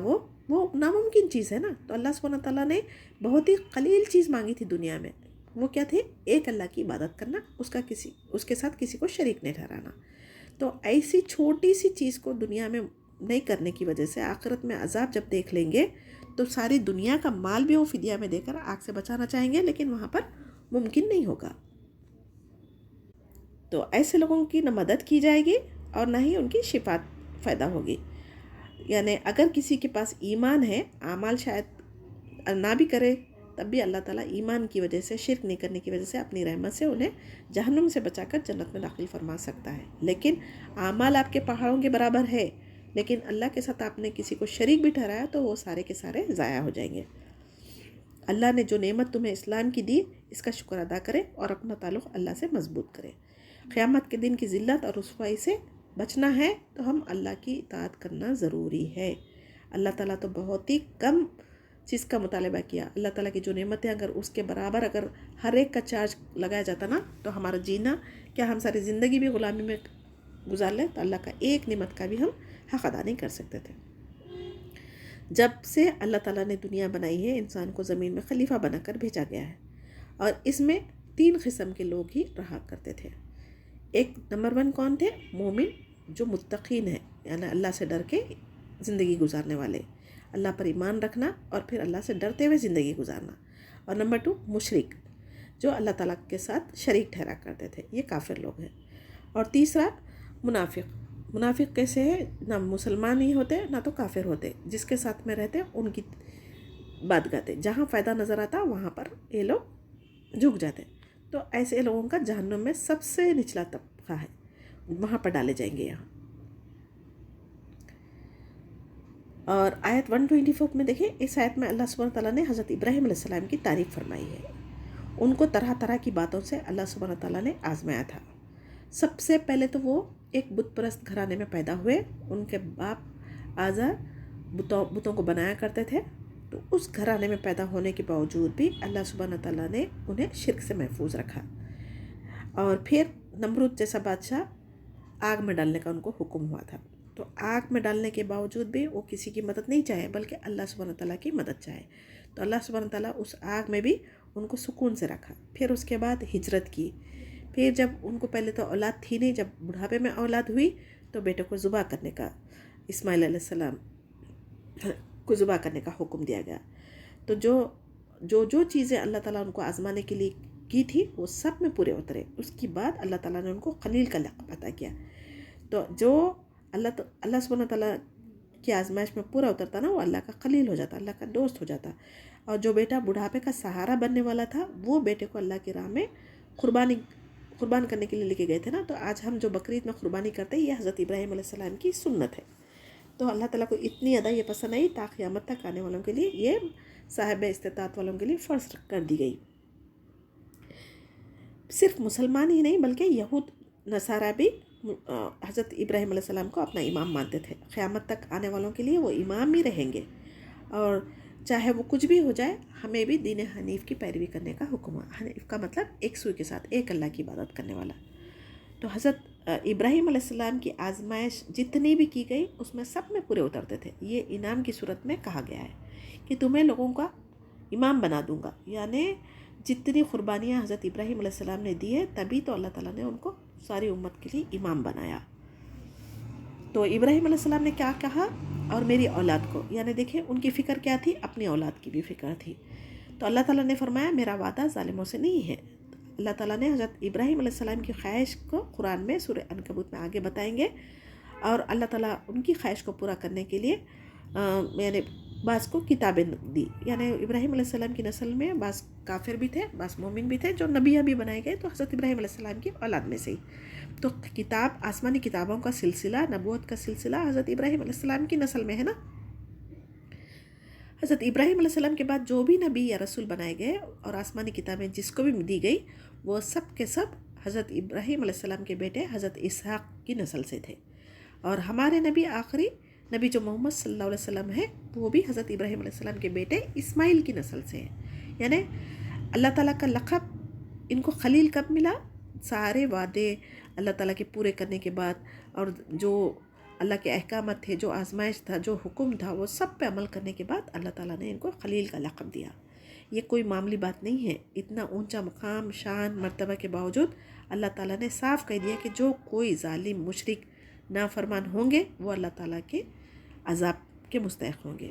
وہ ناممکن چیز ہے نا. تو اللہ سبحانہ تعالیٰ نے بہت ہی قلیل چیز مانگی تھی دنیا میں. وہ کیا تھی؟ ایک اللہ کی عبادت کرنا، اس کے ساتھ کسی کو شریک نہیں ٹھہرانا. تو ایسی چھوٹی سی چیز کو دنیا میں نہیں کرنے کی وجہ سے آخرت میں عذاب جب دیکھ لیں گے تو ساری دنیا کا مال بھی وہ فدیہ میں دے کر آگ سے بچانا چاہیں گے، لیکن وہاں پر ممکن نہیں ہوگا. تو ایسے لوگوں کی نہ مدد کی جائے گی اور نہ ہی ان کی شفاعت فائدہ ہوگی. یعنی اگر کسی کے پاس ایمان ہے، اعمال شاید نہ بھی کرے تب بھی اللہ تعالیٰ ایمان کی وجہ سے، شرک نہیں کرنے کی وجہ سے اپنی رحمت سے انہیں جہنم سے بچا کر جنت میں داخل فرما سکتا ہے. لیکن اعمال آپ کے پہاڑوں کے برابر ہے، لیکن اللہ کے ساتھ آپ نے کسی کو شریک بھی ٹھہرایا تو وہ سارے کے سارے ضائع ہو جائیں گے. اللہ نے جو نعمت تمہیں اسلام کی دی اس کا شکر ادا کرے اور اپنا تعلق اللہ سے مضبوط کرے. قیامت کے دن کی ذلت اور رسوائی سے بچنا ہے تو ہم اللہ کی اطاعت کرنا ضروری ہے. اللہ تعالیٰ تو بہت ہی کم چیز کا مطالبہ کیا. اللہ تعالیٰ کی جو نعمتیں اگر اس کے برابر اگر ہر ایک کا چارج لگایا جاتا نا تو ہمارا جینا، کیا ہم ساری زندگی بھی غلامی میں گزار لیں تو اللہ کا ایک نعمت کا بھی ہم حق ادا نہیں کر سکتے تھے. جب سے اللہ تعالیٰ نے دنیا بنائی ہے انسان کو زمین میں خلیفہ بنا کر بھیجا گیا ہے، اور اس میں 3 قسم کے لوگ ہی رہا کرتے تھے. ایک نمبر 1 کون تھے؟ مومن، جو متقین ہیں، یعنی اللہ سے ڈر کے زندگی گزارنے والے، اللہ پر ایمان رکھنا اور پھر اللہ سے ڈرتے ہوئے زندگی گزارنا. اور نمبر 2 مشرک، جو اللہ تعالیٰ کے ساتھ شریک ٹھہرا کرتے تھے، یہ کافر لوگ ہیں. اور تیسرا منافق. منافق کیسے ہے؟ نہ مسلمان ہی ہوتے نہ تو کافر ہوتے، جس کے ساتھ میں رہتے ان کی بات گاتے، جہاں فائدہ نظر آتا وہاں پر یہ لوگ جھک جاتے. تو ایسے لوگوں کا جہنم میں سب سے نچلا طبقہ ہے، وہاں پر ڈالے جائیں گے. یہاں اور آیت 124 میں دیکھیں، اس آیت میں اللہ سبحانہ تعالیٰ نے حضرت ابراہیم علیہ السلام کی تعریف فرمائی ہے. ان کو طرح طرح کی باتوں سے اللہ سبحانہ تعالیٰ نے آزمایا تھا. سب سے پہلے تو وہ ایک بت پرست گھرانے میں پیدا ہوئے. ان کے باپ آزر بتوں کو بنایا کرتے تھے. تو اس گھرانے میں پیدا ہونے کے باوجود بھی اللہ سبحانہ تعالیٰ نے انہیں شرک سے محفوظ رکھا. اور پھر نمرود جیسا بادشاہ آگ میں ڈالنے کا ان کو حکم ہوا تھا. تو آگ میں ڈالنے کے باوجود بھی وہ کسی کی مدد نہیں چاہے بلکہ اللہ سبحانہ تعالیٰ کی مدد چاہے. تو اللہ سبحانہ تعالیٰ اس آگ میں بھی ان کو سکون سے رکھا. پھر اس کے بعد ہجرت کی. پھر جب ان کو پہلے تو اولاد تھی نہیں، جب بڑھاپے میں اولاد ہوئی تو بیٹے کو ذبح کرنے کا، اسماعیل علیہ السلام کو ذبح کرنے کا حکم دیا گیا. تو جو چیزیں اللہ تعالیٰ ان کو آزمانے کے لیے کی تھی وہ سب میں پورے اترے. اس کے بعد اللہ تعالیٰ نے ان کو خلیل کا لقب عطا کیا. تو جو اللہ سبحانہ تعالیٰ کی آزمائش میں پورا اترتا نا، وہ اللہ کا خلیل ہو جاتا، اللہ کا دوست ہو جاتا. اور جو بیٹا بڑھاپے کا سہارا بننے والا تھا، وہ بیٹے کو اللہ کی راہ میں قربان کرنے کے لیے لے کے گئے تھے نا. تو آج ہم جو بقرعید میں قربانی کرتے ہیں، یہ حضرت ابراہیم علیہ السلام کی سنت ہے. تو اللہ تعالیٰ کو اتنی ادا یہ پسند آئی، تا قیامت تک آنے والوں کے لیے یہ صاحب استطاعت والوں کے لیے فرض کر دی گئی. صرف مسلمان ہی نہیں بلکہ یہود نصارہ بھی حضرت ابراہیم علیہ السلام کو اپنا امام مانتے تھے. قیامت تک آنے والوں کے لیے وہ امام ہی رہیں گے. اور چاہے وہ کچھ بھی ہو جائے، ہمیں بھی دین حنیف کی پیروی کرنے کا حکم ہے. حنیف کا مطلب ایک سوئی کے ساتھ ایک اللہ کی عبادت کرنے والا. تو حضرت ابراہیم علیہ السلام کی آزمائش جتنی بھی کی گئی اس میں سب میں پورے اترتے تھے. یہ انعام کی صورت میں کہا گیا ہے کہ تمہیں لوگوں کا امام بنا دوں گا. یعنی جتنی قربانیاں حضرت ابراہیم علیہ السلام نے دی ہے، تبھی تو اللہ تعالیٰ نے ان کو ساری امت کے لیے امام بنایا. تو ابراہیم علیہ السلام نے کیا کہا؟ اور میری اولاد کو، یعنی دیکھیں ان کی فکر کیا تھی، اپنی اولاد کی بھی فکر تھی. تو اللہ تعالیٰ نے فرمایا میرا وعدہ ظالموں سے نہیں ہے. اللہ تعالیٰ نے حضرت ابراہیم علیہ السلام کی خواہش کو قرآن میں سورہ عنکبوت میں آگے بتائیں گے. اور اللہ تعالیٰ ان کی خواہش کو پورا کرنے کے لیے یعنی بعض کو کتابیں دی. یعنی ابراہیم علیہ السلام کی نسل میں بعض کافر بھی تھے، بعض مومن بھی تھے، جو نبیاں بھی بنائے گئے تو حضرت ابراہیم علیہ السلام کی اولاد میں سے ہی. تو کتاب، آسمانی کتابوں کا سلسلہ، نبوت کا سلسلہ حضرت ابراہیم علیہ السلام کی نسل میں ہے نا. حضرت ابراہیم علیہ السلام کے بعد جو بھی نبی یا رسول بنائے گئے اور آسمانی کتابیں جس کو بھی دی گئی، وہ سب کے سب حضرت ابراہیم علیہ السلام کے بیٹے حضرت اسحاق کی نسل سے تھے. اور ہمارے نبی، آخری نبی جو محمد صلی اللہ علیہ وسلم ہے، وہ بھی حضرت ابراہیم علیہ السلام کے بیٹے اسماعیل کی نسل سے ہیں. یعنی اللہ تعالیٰ کا لقب ان کو خلیل کب ملا؟ سارے وعدے اللہ تعالیٰ کے پورے کرنے کے بعد، اور جو اللہ کے احکامات تھے، جو آزمائش تھا، جو حکم تھا، وہ سب پہ عمل کرنے کے بعد اللہ تعالیٰ نے ان کو خلیل کا لقب دیا. یہ کوئی معمولی بات نہیں ہے. اتنا اونچا مقام، شان، مرتبہ کے باوجود اللہ تعالیٰ نے صاف کہہ دیا کہ جو کوئی ظالم، مشرک، نافرمان ہوں گے وہ اللہ تعالیٰ کے عذاب کے مستحق ہوں گے.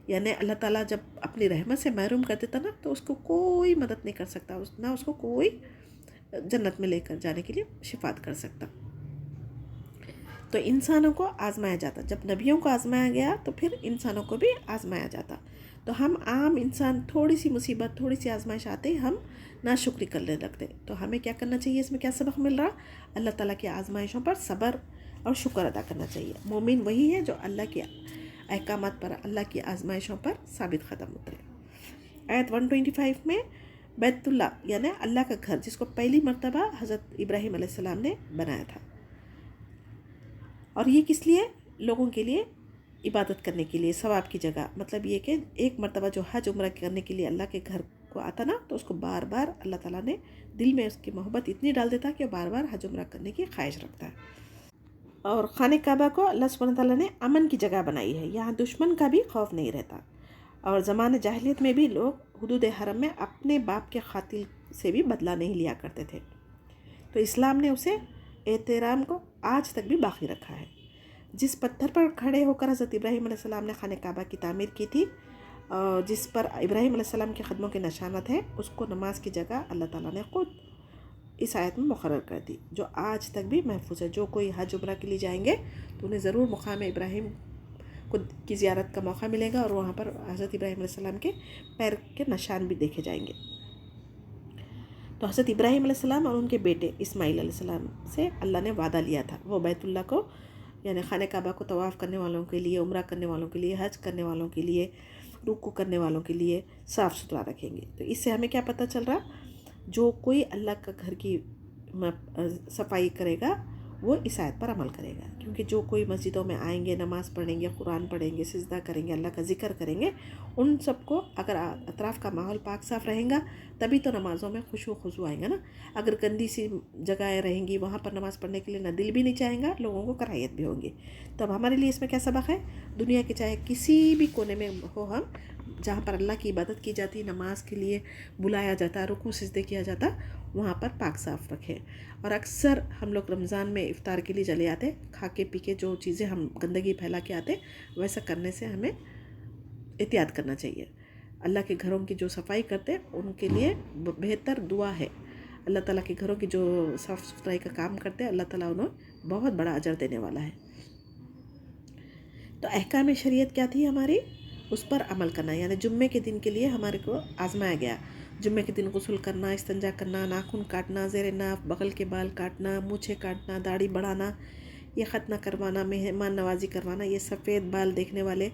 یعنی اللہ تعالیٰ جب اپنی رحمت سے محروم کر دیتا نا، تو اس کو کوئی مدد نہیں کر سکتا، نہ اس کو کوئی جنت میں لے کر جانے کے لیے شفاعت کر سکتا. تو انسانوں کو آزمایا جاتا. جب نبیوں کو آزمایا گیا تو پھر انسانوں کو بھی آزمایا جاتا. تو ہم عام انسان تھوڑی سی مصیبت، تھوڑی سی آزمائش آتے ہی ہم ناشکری کرنے لگتے. تو ہمیں کیا کرنا چاہیے؟ اس میں کیا سبق مل رہا؟ اللہ تعالیٰ کی آزمائشوں پر صبر اور شکر ادا کرنا چاہیے. مومن وہی ہے جو اللہ کے احکامات پر، اللہ کی آزمائشوں پر ثابت قدم اترے. آیت 125 میں بیت اللہ یعنی اللہ کا گھر، جس کو پہلی مرتبہ حضرت ابراہیم علیہ السلام نے بنایا تھا، اور یہ کس لیے؟ لوگوں کے لیے عبادت کرنے کے لیے، ثواب کی جگہ. مطلب یہ کہ ایک مرتبہ جو حج عمرہ کرنے کے لیے اللہ کے گھر کو آتا نا، تو اس کو بار بار اللہ تعالیٰ نے دل میں اس کی محبت اتنی ڈال دیتا کہ بار بار حج عمرہ کرنے کی خواہش رکھتا ہے. اور خانہ کعبہ کو اللہ سبحانہ تعالیٰ نے امن کی جگہ بنائی ہے، یہاں دشمن کا بھی خوف نہیں رہتا. اور زمانہ جاہلیت میں بھی لوگ حدود حرم میں اپنے باپ کے قاتل سے بھی بدلہ نہیں لیا کرتے تھے. تو اسلام نے اسے احترام کو آج تک بھی باقی رکھا ہے. جس پتھر پر کھڑے ہو کر حضرت ابراہیم علیہ السلام نے خانہ کعبہ کی تعمیر کی تھی، جس پر ابراہیم علیہ السلام کے قدموں کے نشانات ہیں، اس کو نماز کی جگہ اللہ تعالیٰ نے خود اس آیت میں مقرر کر دی، جو آج تک بھی محفوظ ہے. جو کوئی حج عمرہ کے لیے جائیں گے تو انہیں ضرور مقام ابراہیم کی زیارت کا موقع ملے گا، اور وہاں پر حضرت ابراہیم علیہ السلام کے پیر کے نشان بھی دیکھے جائیں گے. تو حضرت ابراہیم علیہ السلام اور ان کے بیٹے اسماعیل علیہ السلام سے اللہ نے وعدہ لیا تھا، وہ بیت اللہ کو یعنی خانہ کعبہ کو طواف کرنے والوں کے لیے، عمرہ کرنے والوں کے لیے، حج کرنے والوں کے لیے، رکوع کرنے والوں کے لیے صاف ستھرا رکھیں گے. تو اس سے ہمیں کیا پتہ چل رہا؟ جو کوئی اللہ کا گھر کی صفائی کرے گا وہ اس آیت پر عمل کرے گا، کیونکہ جو کوئی مسجدوں میں آئیں گے، نماز پڑھیں گے، قرآن پڑھیں گے، سجدہ کریں گے، اللہ کا ذکر کریں گے، ان سب کو اگر اطراف کا ماحول پاک صاف رہیں گا تبھی تو نمازوں میں خشوع و خضوع آئیں گا نا. اگر گندی سی جگہیں رہیں گی وہاں پر نماز پڑھنے کے لیے نہ دل بھی نہیں چاہیں گا، لوگوں کو کراہیت بھی ہوگی. تب ہمارے لیے اس میں کیا سبق ہے؟ دنیا کے چاہے کسی بھی کونے میں ہو، ہم جہاں پر اللہ کی عبادت کی جاتی، نماز کے لیے بلایا جاتا، رکوع سجدے کیا جاتا، وہاں پر پاک صاف رکھیں. اور اکثر ہم لوگ رمضان میں افطار کے لیے چلے آتے، کھا کے پی کے جو چیزیں ہم گندگی پھیلا کے آتے، ویسا کرنے سے ہمیں احتیاط کرنا چاہیے. اللہ کے گھروں کی جو صفائی کرتے ان کے لیے بہتر دعا ہے. اللہ تعالیٰ کے گھروں کی جو صاف ستھرائی کا کام کرتے اللہ تعالیٰ انہیں بہت بڑا اجر دینے والا ہے. تو احکام شریعت کیا تھی ہماری؟ اس پر عمل کرنا. یعنی جمعے کے دن کے لیے ہمارے کو آزمایا گیا. جمعے کے دن غسل کرنا، استنجا کرنا، ناخن کاٹنا، زیر ناف بغل کے بال کاٹنا، مونچھیں کاٹنا، داڑھی بڑھانا، یہ ختنہ کروانا، مہمان نوازی کروانا، یہ سفید بال دیکھنے والے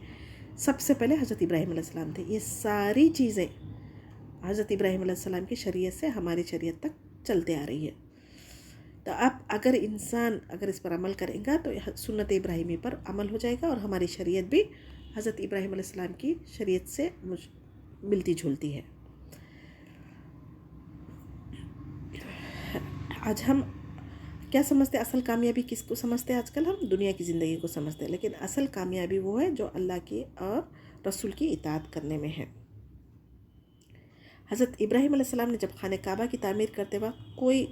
سب سے پہلے حضرت ابراہیم علیہ السلام تھے. یہ ساری چیزیں حضرت ابراہیم علیہ السلام کی شریعت سے ہماری شریعت تک چلتے آ رہی ہے. تو اب اگر انسان اس پر عمل کرے گا تو سنت ابراہیمی پر عمل ہو جائے گا، اور ہماری شریعت بھی حضرت ابراہیم علیہ السلام کی شریعت سے ملتی جھولتی ہے. آج ہم کیا سمجھتے؟ اصل کامیابی کس کو سمجھتے ہیں؟ آج کل ہم دنیا کی زندگی کو سمجھتے ہیں، لیکن اصل کامیابی وہ ہے جو اللہ کی اور رسول کی اطاعت کرنے میں ہے. حضرت ابراہیم علیہ السلام نے جب خانہ کعبہ کی تعمیر کرتے وقت کوئی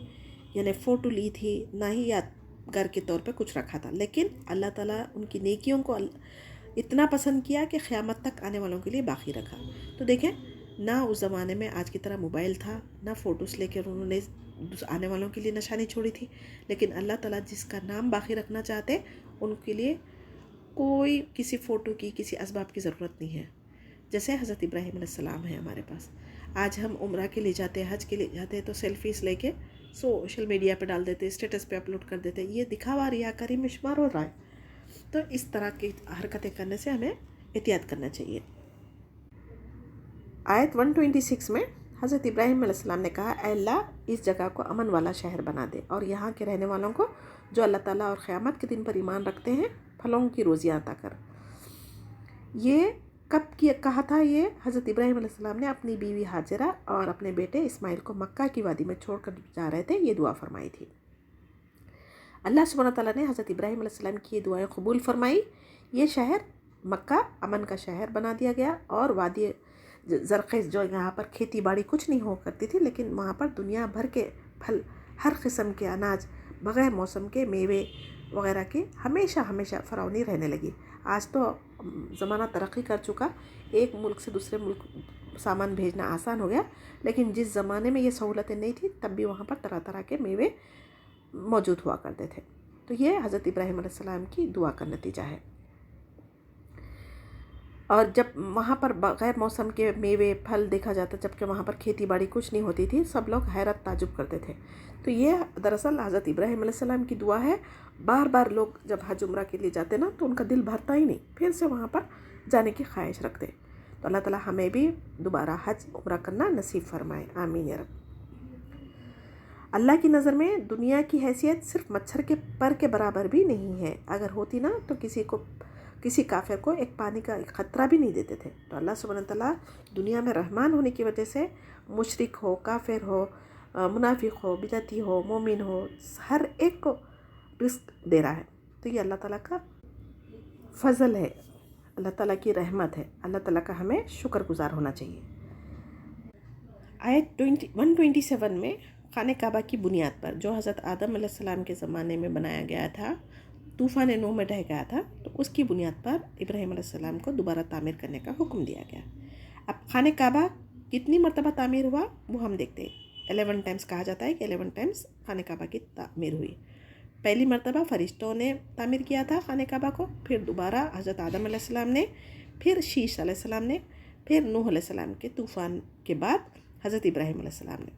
فوٹو لی تھی، نہ ہی یادگار کے طور پہ کچھ رکھا تھا، لیکن اللہ تعالیٰ ان کی نیکیوں کو اتنا پسند کیا کہ قیامت تک آنے والوں کے لیے باقی رکھا. تو دیکھیں، نہ اس زمانے میں آج کی طرح موبائل تھا، نہ فوٹوز لے کے انہوں نے آنے والوں کے لیے نشانی چھوڑی تھی، لیکن اللہ تعالیٰ جس کا نام باقی رکھنا چاہتے ان کے لیے کوئی کسی فوٹو کی، کسی اسباب کی ضرورت نہیں ہے. جیسے حضرت ابراہیم علیہ السلام ہے ہمارے پاس. آج ہم عمرہ کے لیے جاتے ہیں، حج کے لیے جاتے ہیں، تو سیلفیز لے کے سوشل میڈیا پہ ڈال دیتے، اسٹیٹس پہ اپلوڈ کر دیتے. یہ دکھاوا، ریاکاری میں شمار ہو رہا ہے. تو اس طرح کی حرکتیں کرنے سے ہمیں احتیاط کرنا چاہیے. آیت 126 میں حضرت ابراہیم علیہ السلام نے کہا، اے اللہ اس جگہ کو امن والا شہر بنا دے، اور یہاں کے رہنے والوں کو جو اللہ تعالیٰ اور قیامت کے دن پر ایمان رکھتے ہیں پھلوں کی روزیاں عطا کر. یہ کب کہا تھا؟ یہ حضرت ابراہیم علیہ السلام نے اپنی بیوی ہاجرہ اور اپنے بیٹے اسماعیل کو مکہ کی وادی میں چھوڑ کر جا رہے تھے. یہ دعا فرمائی تھی. اللہ سبحانہ تعالیٰ نے حضرت ابراہیم علیہ السلام کی یہ دعائیں قبول فرمائی. یہ شہر مکہ امن کا شہر بنا دیا گیا، اور وادی زرخیز جو یہاں پر کھیتی باڑی کچھ نہیں ہو کرتی تھی، لیکن وہاں پر دنیا بھر کے پھل، ہر قسم کے اناج، بغیر موسم کے میوے وغیرہ کی ہمیشہ فراوانی رہنے لگی. آج تو زمانہ ترقی کر چکا، ایک ملک سے دوسرے ملک سامان بھیجنا آسان ہو گیا، لیکن جس زمانے میں یہ سہولتیں نہیں تھیں تب بھی وہاں پر طرح طرح کے میوے موجود ہوا کرتے تھے. تو یہ حضرت ابراہیم علیہ السلام کی دعا کا نتیجہ ہے. اور جب وہاں پر بغیر موسم کے میوے پھل دیکھا جاتا، جبکہ وہاں پر کھیتی باڑی کچھ نہیں ہوتی تھی، سب لوگ حیرت تعجب کرتے تھے. تو یہ دراصل حضرت ابراہیم علیہ السلام کی دعا ہے. بار بار لوگ جب حج عمرہ کے لیے جاتے نا تو ان کا دل بھرتا ہی نہیں، پھر سے وہاں پر جانے کی خواہش رکھتے. تو اللہ تعالیٰ ہمیں بھی دوبارہ حج عمرہ کرنا نصیب فرمائے، آمین یا رب. اللہ کی نظر میں دنیا کی حیثیت صرف مچھر کے پر کے برابر بھی نہیں ہے. اگر ہوتی نا تو کسی کافر کو ایک پانی کا ایک قطرہ بھی نہیں دیتے تھے. تو اللہ سبحانہ تعالیٰ دنیا میں رحمان ہونے کی وجہ سے مشرک ہو، کافر ہو، منافق ہو، بدعتی ہو، مومن ہو، ہر ایک کو رزق دے رہا ہے. تو یہ اللہ تعالیٰ کا فضل ہے، اللہ تعالیٰ کی رحمت ہے، اللہ تعالیٰ کا ہمیں شکر گزار ہونا چاہیے۔ آیت 127 میں خانہ کعبہ کی بنیاد پر جو حضرت آدم علیہ السلام کے زمانے میں بنایا گیا تھا، طوفان نوح میں ڈھہ گیا تھا، تو اس کی بنیاد پر ابراہیم علیہ السلام کو دوبارہ تعمیر کرنے کا حکم دیا گیا۔ اب خانہ کعبہ کتنی مرتبہ تعمیر ہوا وہ ہم دیکھتے ہیں۔ 11 ٹائمز کہا جاتا ہے کہ 11 ٹائمز خانہ کعبہ کی تعمیر ہوئی۔ پہلی مرتبہ فرشتوں نے تعمیر کیا تھا خانہ کعبہ کو، پھر دوبارہ حضرت آدم علیہ السلام نے، پھر شیش علیہ السلام نے، پھر نوح علیہ السلام کے طوفان کے بعد حضرت ابراہیم علیہ السلام نے۔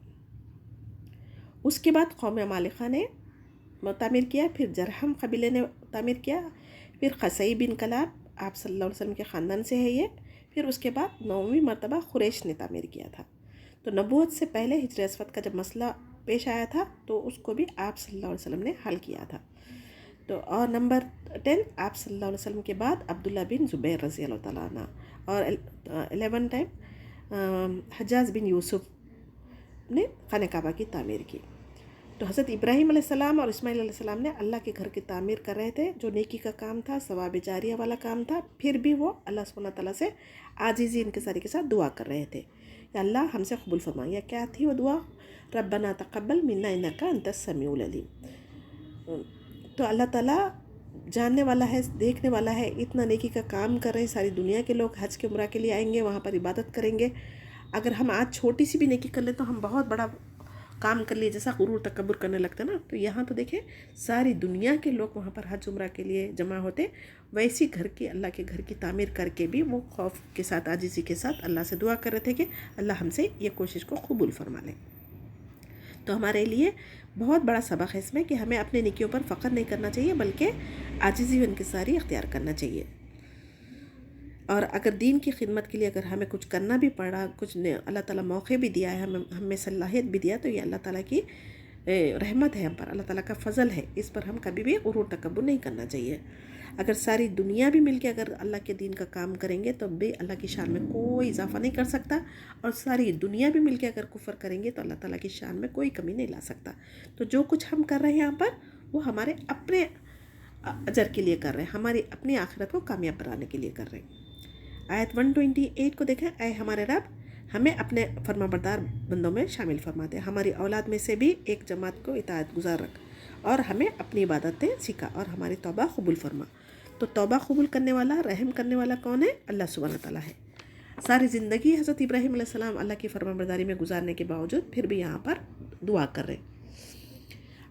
اس کے بعد قوم عمالقہ نے تعمیر کیا، پھر جرہم قبیلے نے تعمیر کیا، پھر قصی بن کلاب آپ صلی اللہ علیہ وسلم کے خاندان سے ہے یہ، پھر اس کے بعد 9ویں مرتبہ قریش نے تعمیر کیا تھا۔ تو نبوت سے پہلے ہجر اسود کا جب مسئلہ پیش آیا تھا تو اس کو بھی آپ صلی اللہ علیہ وسلم نے حل کیا تھا۔ تو اور نمبر 10 آپ صلی اللہ علیہ وسلم کے بعد عبداللہ بن زبیر رضی اللہ تعالیٰ عنہ، اور 11 ٹائم حجاج بن یوسف نے خانہ کعبہ کی تعمیر کی۔ تو حضرت ابراہیم علیہ السلام اور اسماعیل علیہ السلام نے اللہ کے گھر کی تعمیر کر رہے تھے، جو نیکی کا کام تھا، ثواب جاریہ والا کام تھا، پھر بھی وہ اللہ سبحانہ تعالیٰ سے عاجزی انکساری کے ساتھ دعا کر رہے تھے، یا اللہ ہم سے قبول فرما۔ یا کیا تھی وہ دعا؟ ربنا تقبل منا انک انت السمیع العلیم۔ تو اللہ تعالیٰ جاننے والا ہے، دیکھنے والا ہے، اتنا نیکی کا کام کر رہے ہیں، ساری دنیا کے لوگ حج کے عمرہ کے لیے آئیں گے، وہاں پر عبادت کریں گے۔ اگر ہم آج چھوٹی سی بھی نیکی کر لیں تو ہم بہت بڑا کام کر لیے، جیسا غرور تکبر کرنے لگتا نا۔ تو یہاں تو دیکھیں ساری دنیا کے لوگ وہاں پر حج عمرہ کے لیے جمع ہوتے، ویسی گھر کی اللہ کے گھر کی تعمیر کر کے بھی وہ خوف کے ساتھ، عاجزی کے ساتھ اللہ سے دعا کر رہے تھے کہ اللہ ہم سے یہ کوشش کو قبول فرما لیں۔ تو ہمارے لیے بہت بڑا سبق ہے اس میں کہ ہمیں اپنے نیکیوں پر فخر نہیں کرنا چاہیے، بلکہ عاجزی و انکساری اختیار کرنا چاہیے۔ اور اگر دین کی خدمت کے لیے اگر ہمیں کچھ کرنا بھی پڑا، کچھ اللہ تعالیٰ موقع بھی دیا ہے، ہمیں صلاحیت بھی دیا، تو یہ اللہ تعالیٰ کی رحمت ہے ہم پر، اللہ تعالیٰ کا فضل ہے، اس پر ہم کبھی بھی غرور تکبر نہیں کرنا چاہیے۔ اگر ساری دنیا بھی مل کے اگر اللہ کے دین کا کام کریں گے تو بھی اللہ کی شان میں کوئی اضافہ نہیں کر سکتا، اور ساری دنیا بھی مل کے اگر کفر کریں گے تو اللہ تعالیٰ کی شان میں کوئی کمی نہیں لا سکتا۔ تو جو کچھ ہم کر رہے ہیں یہاں پر وہ ہمارے اپنے اجر کے لیے کر رہے ہیں، ہماری اپنی آخرت کو کامیاب بنانے کے لیے کر رہے ہیں۔ آیت 128 کو دیکھیں، اے ہمارے رب ہمیں اپنے فرما بردار بندوں میں شامل فرما دے، ہماری اولاد میں سے بھی ایک جماعت کو اطاعت گزار رکھ، اور ہمیں اپنی عبادتیں سکھا، اور ہماری توبہ قبول فرما۔ تو توبہ قبول کرنے والا، رحم کرنے والا کون ہے؟ اللہ سبحانہ تعالیٰ ہے۔ ساری زندگی حضرت ابراہیم علیہ السلام اللہ کی فرما برداری میں گزارنے کے باوجود پھر بھی یہاں پر دعا کر رہے۔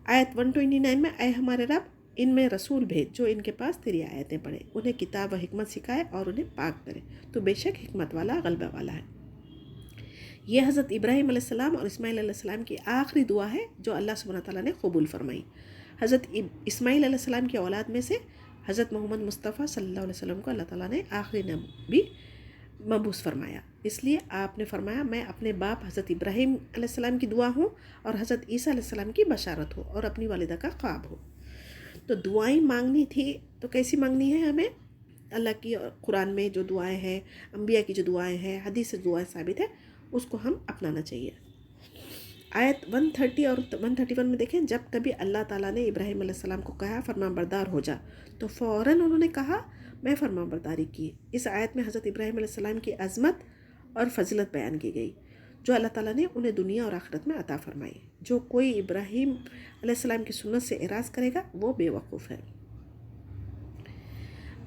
آیت 129 میں، اے ہمارے رب ان میں رسول بھیج جو ان کے پاس تیری آیتیں پڑھے، انہیں کتاب و حکمت سکھائے اور انہیں پاک کرے، تو بے شک حکمت والا غلبہ والا ہے۔ یہ حضرت ابراہیم علیہ السلام اور اسماعیل علیہ السلام کی آخری دعا ہے جو اللہ سبحانہ تعالیٰ نے قبول فرمائی۔ حضرت اسماعیل علیہ السلام کی اولاد میں سے حضرت محمد مصطفیٰ صلی اللہ علیہ وسلم کو اللہ تعالیٰ نے آخری نبی مبعوث فرمایا، اس لیے آپ نے فرمایا میں اپنے باپ حضرت ابراہیم علیہ السلام کی دعا ہوں، اور حضرت عیسیٰ علیہ السلام کی بشارت ہو، اور اپنی والدہ کا خواب ہو۔ تو دعائیں مانگنی تھی تو کیسی مانگنی ہے ہمیں؟ اللہ کی قرآن میں جو دعائیں ہیں، انبیاء کی جو دعائیں ہیں، حدیث سے دعائیں ثابت ہے، اس کو ہم اپنانا چاہیے۔ آیت 130 اور 131 میں دیکھیں، جب کبھی اللہ تعالیٰ نے ابراہیم علیہ السلام کو کہا فرما بردار ہو جا، تو فوراً انہوں نے کہا میں فرما برداری کی۔ اس آیت میں حضرت ابراہیم علیہ السلام کی عظمت اور فضیلت بیان کی گئی جو اللہ تعالیٰ نے انہیں دنیا اور آخرت میں عطا فرمائی۔ جو کوئی ابراہیم علیہ السلام کی سنت سے اعراض کرے گا وہ بے وقوف ہے۔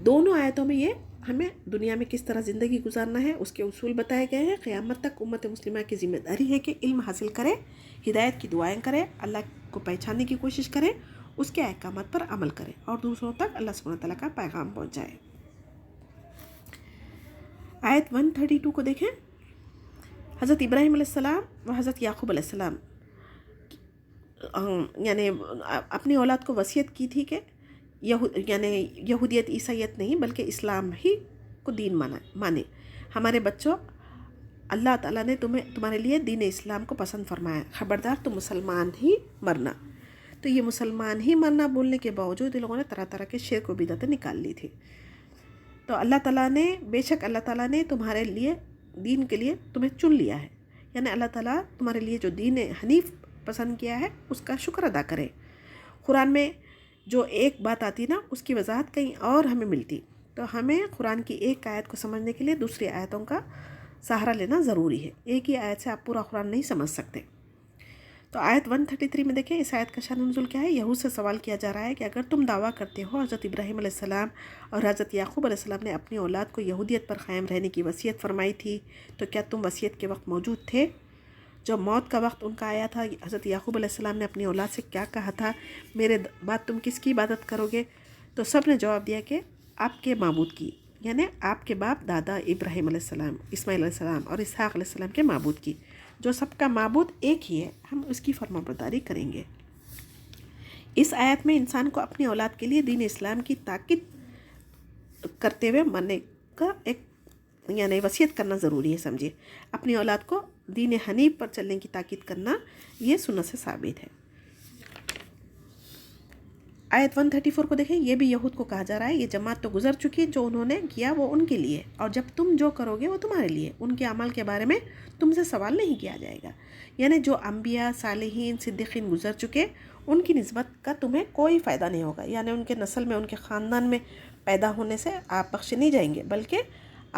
دونوں آیتوں میں یہ ہمیں دنیا میں کس طرح زندگی گزارنا ہے اس کے اصول بتائے گئے ہیں۔ قیامت تک امت مسلمہ کی ذمہ داری ہے کہ علم حاصل کرے، ہدایت کی دعائیں کرے، اللہ کو پہچاننے کی کوشش کرے، اس کے احکامات پر عمل کرے، اور دوسروں تک اللہ سبحانہ تعالیٰ کا پیغام پہنچائے۔ آیت 132 کو دیکھیں، حضرت ابراہیم علیہ السلام و حضرت یعقوب علیہ السلام یعنی اپنی اولاد کو وصیت کی تھی کہ یعنی یہودیت عیسائیت نہیں بلکہ اسلام ہی کو دین مانے۔ ہمارے بچوں، اللہ تعالیٰ نے تمہارے لیے دین اسلام کو پسند فرمایا، خبردار تم مسلمان ہی مرنا۔ تو یہ مسلمان ہی مرنا بولنے کے باوجود ان لوگوں نے طرح طرح کے شرک و بدعتیں نکال لی تھی۔ تو اللہ تعالیٰ نے، بے شک اللہ تعالیٰ نے تمہارے لیے دین کے لیے تمہیں چن لیا ہے، یعنی اللہ تعالیٰ تمہارے لیے جو دین حنیف پسند کیا ہے اس کا شکر ادا کرے۔ قرآن میں جو ایک بات آتی نا اس کی وضاحت کہیں اور ہمیں ملتی. تو ہمیں قرآن کی ایک آیت کو سمجھنے کے لیے دوسری آیتوں کا سہارا لینا ضروری ہے. ایک ہی آیت سے آپ پورا قرآن نہیں سمجھ سکتے. تو آیت 133 میں دیکھیں اس آیت کا شان نزول کیا ہے. یہود سے سوال کیا جا رہا ہے کہ اگر تم دعویٰ کرتے ہو حضرت ابراہیم علیہ السلام اور حضرت یعقوب علیہ السلام نے اپنی اولاد کو یہودیت پر قائم رہنے کی وصیت فرمائی تھی تو کیا تم وصیت کے وقت موجود تھے؟ جب موت کا وقت ان کا آیا تھا حضرت یعقوب علیہ السلام نے اپنی اولاد سے کیا کہا تھا میرے بعد تم کس کی عبادت کرو گے؟ تو سب نے جواب دیا کہ آپ کے معبود کی، یعنی آپ کے باپ دادا ابراہیم علیہ السلام، اسماعیل علیہ السلام اور اسحاق علیہ السلام کے معبود کی، جو سب کا معبود ایک ہی ہے، ہم اس کی فرمانبرداری کریں گے. اس آیت میں انسان کو اپنی اولاد کے لیے دین اسلام کی تاکید کرتے ہوئے مرنے کا ایک یعنی وصیت کرنا ضروری ہے. سمجھیے اپنی اولاد کو دین حنیف پر چلنے کی تاکید کرنا یہ سنت سے ثابت ہے. آیت 134 کو دیکھیں، یہ بھی یہود کو کہا جا رہا ہے یہ جماعت تو گزر چکی، جو انہوں نے کیا وہ ان کے لیے، اور جب تم جو کرو گے وہ تمہارے لیے، ان کے عمل کے بارے میں تم سے سوال نہیں کیا جائے گا. یعنی جو انبیاء، صالحین، صدیقین گزر چکے ان کی نسبت کا تمہیں کوئی فائدہ نہیں ہوگا. یعنی ان کے نسل میں، ان کے خاندان میں پیدا ہونے سے آپ بخشے نہیں جائیں گے، بلکہ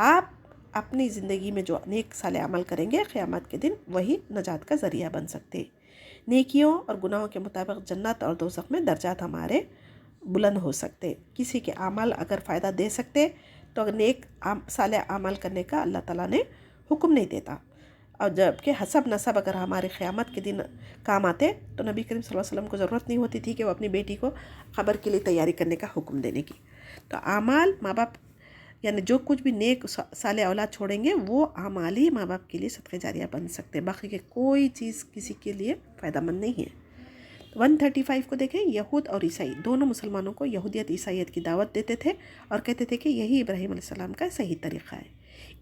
آپ اپنی زندگی میں جو نیک صالح عمل کریں گے قیامت کے دن وہی نجات کا ذریعہ بن سکتے. نیکیوں اور گناہوں کے مطابق جنت اور دوزخ میں درجات ہمارے بلند ہو سکتے. کسی کے اعمال اگر فائدہ دے سکتے تو نیک صالح عمل کرنے کا اللہ تعالیٰ نے حکم نہیں دیتا. اور جب کہ حسب نسب اگر ہمارے قیامت کے دن کام آتے تو نبی کریم صلی اللہ علیہ وسلم کو ضرورت نہیں ہوتی تھی کہ وہ اپنی بیٹی کو قبر کے لیے تیاری کرنے کا حکم دینے کی. تو اعمال ماں باپ یعنی جو کچھ بھی نیک صالح اولاد چھوڑیں گے وہ اعمال ہی ماں باپ کے لیے صدقہ جاریہ بن سکتے، باقی کے کوئی چیز کسی کے لیے فائدہ مند نہیں ہے. 135 کو دیکھیں، یہود اور عیسائی دونوں مسلمانوں کو یہودیت عیسائیت کی دعوت دیتے تھے اور کہتے تھے کہ یہی ابراہیم علیہ السلام کا صحیح طریقہ ہے.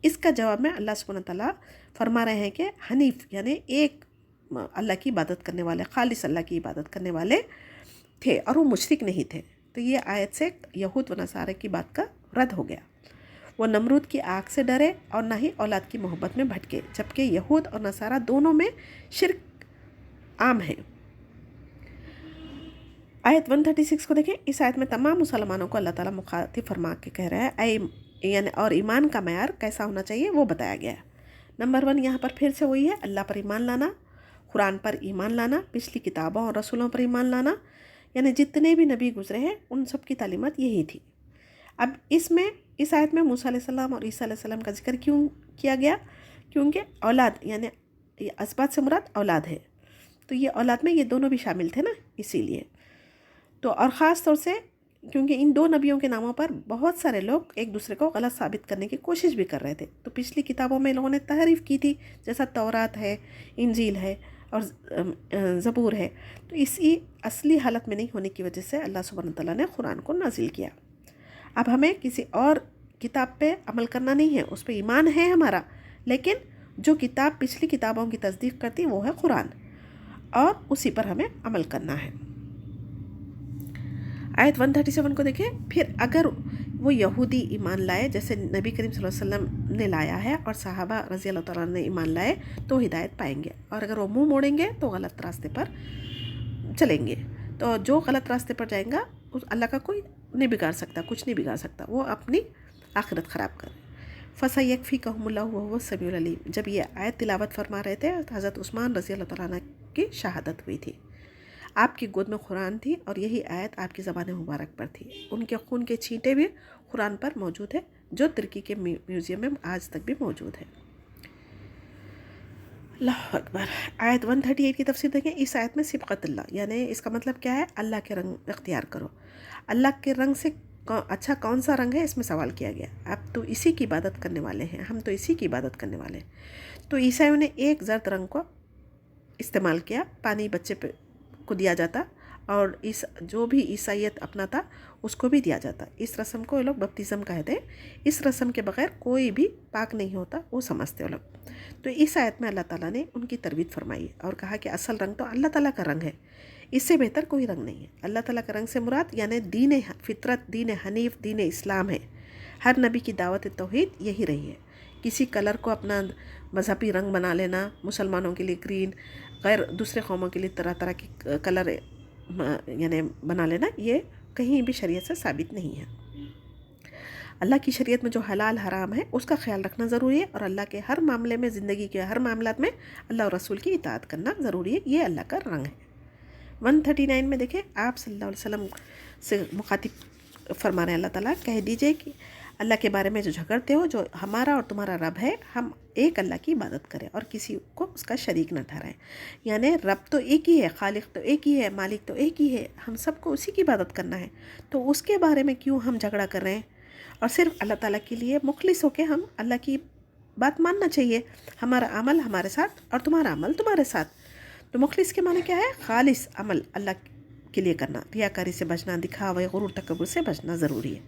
اس کا جواب میں اللہ سبحانہ تعالیٰ فرما رہے ہیں کہ حنیف یعنی ایک اللہ کی عبادت کرنے والے، خالص اللہ کی عبادت کرنے والے تھے اور وہ مشرک نہیں تھے. تو یہ آیت سے یہود و نصارہ کی بات کا رد ہو گیا. وہ نمرود کی آگ سے ڈرے اور نہ ہی اولاد کی محبت میں بھٹکے، جبکہ یہود اور نصارہ دونوں میں شرک عام ہے. آیت 136 کو دیکھیں، اس آیت میں تمام مسلمانوں کو اللہ تعالیٰ مخاطب فرما کے کہہ رہا ہے یعنی اور ایمان کا معیار کیسا ہونا چاہیے وہ بتایا گیا ہے. نمبر 1 یہاں پر پھر سے وہی ہے، اللہ پر ایمان لانا، قرآن پر ایمان لانا، پچھلی کتابوں اور رسولوں پر ایمان لانا، یعنی جتنے بھی نبی گزرے ہیں ان سب کی تعلیمات یہی تھی. اب اس آیت میں موسیٰ علیہ السلام اور عیسیٰ علیہ السلام کا ذکر کیوں کیا گیا؟ کیونکہ اولاد یعنی اسباط سے مراد اولاد ہے، تو یہ اولاد میں یہ دونوں بھی شامل تھے نا، اسی لیے. تو اور خاص طور سے کیونکہ ان دو نبیوں کے ناموں پر بہت سارے لوگ ایک دوسرے کو غلط ثابت کرنے کی کوشش بھی کر رہے تھے. تو پچھلی کتابوں میں لوگوں نے تحریف کی تھی، جیسا تورات ہے، انجیل ہے اور زبور ہے. تو اسی اصلی حالت میں نہیں ہونے کی وجہ سے اللہ سبحانہ تعالیٰ نے قرآن کو نازل کیا. اب ہمیں کسی اور کتاب پہ عمل کرنا نہیں ہے، اس پہ ایمان ہے ہمارا، لیکن جو کتاب پچھلی کتابوں کی تصدیق کرتی وہ ہے قرآن، اور اسی پر ہمیں عمل کرنا ہے. آیت 137 کو دیکھیں، پھر اگر وہ یہودی ایمان لائے جیسے نبی کریم صلی اللہ علیہ وسلم نے لایا ہے اور صحابہ رضی اللہ تعالیٰ نے ایمان لائے تو ہدایت پائیں گے، اور اگر وہ منہ موڑیں گے تو غلط راستے پر چلیں گے. تو جو غلط راستے پر جائیں گا اس اللہ کا کوئی نہیں بگاڑ سکتا، کچھ نہیں بگاڑ سکتا، وہ اپنی آخرت خراب کر. فَسَيَكْفِيكَهُمُ اللَّهُ وَهُوَ السَّمِيعُ الْعَلِيمُ. جب یہ آیت تلاوت فرما رہے تھے حضرت عثمان رضی اللہ تعالیٰ عنہ کی شہادت ہوئی تھی. آپ کی گود میں قرآن تھی اور یہی آیت آپ کی زبان مبارک پر تھی. ان کے خون کے چھینٹے بھی قرآن پر موجود ہے، جو ترکی کے میوزیم میں آج تک بھی موجود ہے. اللہ اکبر. آیت 138 کی تفسیر دیکھیں. اس آیت میں سبقت اللہ یعنی اس کا مطلب کیا ہے؟ اللہ کے رنگ اختیار کرو. اللہ کے رنگ سے اچھا کون سا رنگ ہے اس میں سوال کیا گیا. آپ تو اسی کی عبادت کرنے والے ہیں، ہم تو اسی کی عبادت کرنے والے ہیں. تو عیسائیوں نے ایک زرد رنگ کو استعمال کیا، پانی بچے پہ کو دیا جاتا اور جو بھی عیسائیت اپناتا اس کو بھی دیا جاتا. اس رسم کو یہ لوگ بپتزم کہتے ہیں. اس رسم کے بغیر کوئی بھی پاک نہیں ہوتا، وہ سمجھتے وہ لوگ. تو اس آیت میں اللہ تعالیٰ نے ان کی تربیت فرمائی اور کہا کہ اصل رنگ تو اللہ تعالیٰ کا رنگ ہے، اس سے بہتر کوئی رنگ نہیں ہے. اللہ تعالیٰ کا رنگ سے مراد یعنی دین فطرت، دین حنیف، دین اسلام ہے. ہر نبی کی دعوت توحید یہی رہی ہے. کسی کلر کو اپنا مذہبی رنگ بنا لینا، مسلمانوں کے لیے گرین، غیر دوسرے قوموں کے لیے طرح طرح کے کلر یعنی بنا لینا یہ کہیں بھی شریعت سے ثابت نہیں ہے. اللہ کی شریعت میں جو حلال حرام ہے اس کا خیال رکھنا ضروری ہے، اور اللہ کے ہر معاملے میں، زندگی کے ہر معاملات میں اللہ اور رسول کی اطاعت کرنا ضروری ہے. یہ اللہ کا رنگ ہے. 139 میں دیکھیں آپ صلی اللہ علیہ وسلم سے مخاطب فرما رہے ہیں اللہ تعالیٰ، کہہ دیجئے کہ اللہ کے بارے میں جو جھگڑتے ہو، جو ہمارا اور تمہارا رب ہے، ہم ایک اللہ کی عبادت کریں اور کسی کو اس کا شریک نہ ٹھہرائیں. یعنی رب تو ایک ہی ہے، خالق تو ایک ہی ہے، مالک تو ایک ہی ہے، ہم سب کو اسی کی عبادت کرنا ہے. تو اس کے بارے میں کیوں ہم جھگڑا کر رہے ہیں؟ اور صرف اللہ تعالیٰ کے لیے مخلص ہو کے ہم اللہ کی بات ماننا چاہیے. ہمارا عمل ہمارے ساتھ اور تمہارا عمل تمہارے ساتھ. تو مخلص کے معنی کیا ہے؟ خالص عمل اللہ کے لیے کرنا، ریاکاری سے بچنا، دکھاوے، غرور، تکبر سے بچنا ضروری ہے.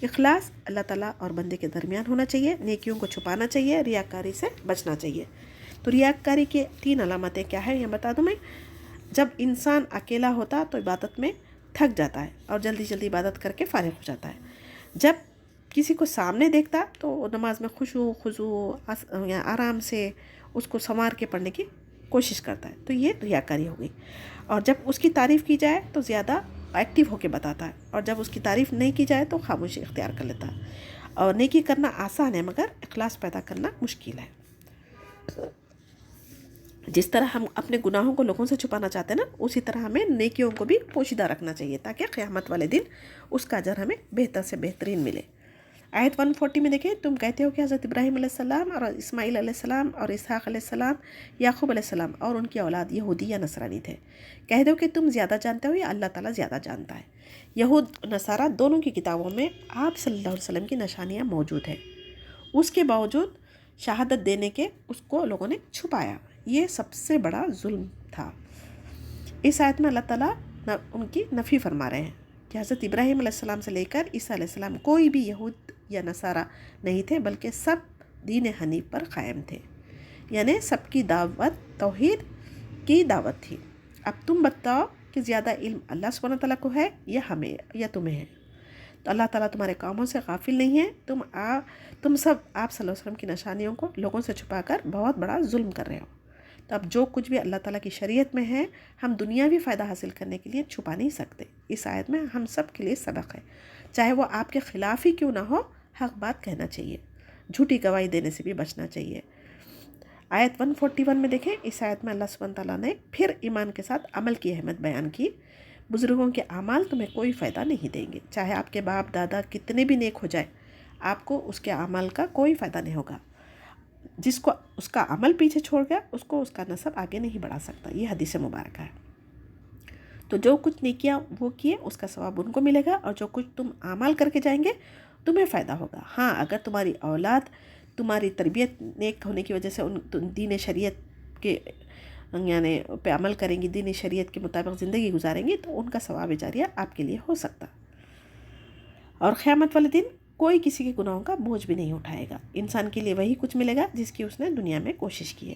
اخلاص اللہ تعالیٰ اور بندے کے درمیان ہونا چاہیے، نیکیوں کو چھپانا چاہیے، ریاکاری سے بچنا چاہیے. تو ریاکاری کے 3 علامتیں کیا ہیں یہ بتا دوں میں. جب انسان اکیلا ہوتا تو عبادت میں تھک جاتا ہے اور جلدی جلدی عبادت کر کے فارغ ہو جاتا ہے. جب کسی کو سامنے دیکھتا تو نماز میں خضوع یا آرام سے اس کو سنوار کے پڑھنے کی کوشش کرتا ہے. تو یہ ریاکاری ہو گئی. اور جب اس کی تعریف کی جائے تو زیادہ ایکٹیو ہو کے بتاتا ہے، اور جب اس کی تعریف نہیں کی جائے تو خاموشی اختیار کر لیتا ہے. اور نیکی کرنا آسان ہے مگر اخلاص پیدا کرنا مشکل ہے. جس طرح ہم اپنے گناہوں کو لوگوں سے چھپانا چاہتے ہیں نا، اسی طرح ہمیں نیکیوں کو بھی پوشیدہ رکھنا چاہیے تاکہ قیامت والے دن اس کا اجر ہمیں بہتر سے بہترین ملے. آیت 140 میں دیکھیں، تم کہتے ہو کہ حضرت ابراہیم علیہ السلام اور اسماعیل علیہ السلام اور اسحاق علیہ السلام، یعقوب علیہ السلام اور ان کی اولاد یہودی یا نصرانی تھے. کہہ دو کہ تم زیادہ جانتے ہو یا اللہ تعالیٰ زیادہ جانتا ہے. یہود نصارہ دونوں کی کتابوں میں آپ صلی اللہ علیہ وسلم کی نشانیاں موجود ہیں. اس کے باوجود شہادت دینے کے اس کو لوگوں نے چھپایا. یہ سب سے بڑا ظلم تھا. اس آیت میں اللہ تعالیٰ ان کی نفی فرما رہے ہیں کہ حضرت ابراہیم علیہ السلام سے لے کر عیسیٰ علیہ السلام کوئی بھی یہود یا نصارہ نہیں تھے، بلکہ سب دین حنیف پر قائم تھے. یعنی سب کی دعوت توحید کی دعوت تھی. اب تم بتاؤ کہ زیادہ علم اللہ سبحانہ تعالیٰ کو ہے یا ہمیں یا تمہیں ہے؟ تو اللہ تعالیٰ تمہارے کاموں سے غافل نہیں ہے. تم سب آپ صلی اللہ علیہ وسلم کی نشانیوں کو لوگوں سے چھپا کر بہت بڑا ظلم کر رہے ہو. تو اب جو کچھ بھی اللہ تعالیٰ کی شریعت میں ہے ہم دنیاوی فائدہ حاصل کرنے کے لیے چھپا نہیں سکتے. اس آیت میں ہم سب کے لیے سبق ہے. چاہے وہ آپ کے خلاف ہی کیوں نہ ہو، حق بات کہنا چاہیے، جھوٹی گواہی دینے سے بھی بچنا چاہیے. آیت 141 میں دیکھیں، اس آیت میں اللہ سبحانہ تعالیٰ نے پھر ایمان کے ساتھ عمل کی اہمیت بیان کی. بزرگوں کے اعمال تمہیں کوئی فائدہ نہیں دیں گے. چاہے آپ کے باپ دادا کتنے بھی نیک ہو جائے، آپ کو اس کے اعمال کا کوئی فائدہ نہیں ہوگا. جس کو اس کا عمل پیچھے چھوڑ گیا اس کو اس کا نسب آگے نہیں بڑھا سکتا. یہ حدیث مبارکہ ہے. تو جو کچھ نیکیاں وہ کیے اس کا ثواب ان کو ملے گا، اور جو کچھ تم اعمال کر کے جائیں گے تمہیں فائدہ ہوگا. ہاں، اگر تمہاری اولاد تمہاری تربیت نیک ہونے کی وجہ سے ان دین شریعت کے یعنی پہ عمل کریں گی، دین شریعت کے مطابق زندگی گزاریں گی، تو ان کا ثواب جاریہ آپ کے لیے ہو سکتا. اور قیامت والے دن کوئی کسی کے گناہوں کا بوجھ بھی نہیں اٹھائے گا. انسان کے لیے وہی کچھ ملے گا جس کی اس نے دنیا میں کوشش کی ہے.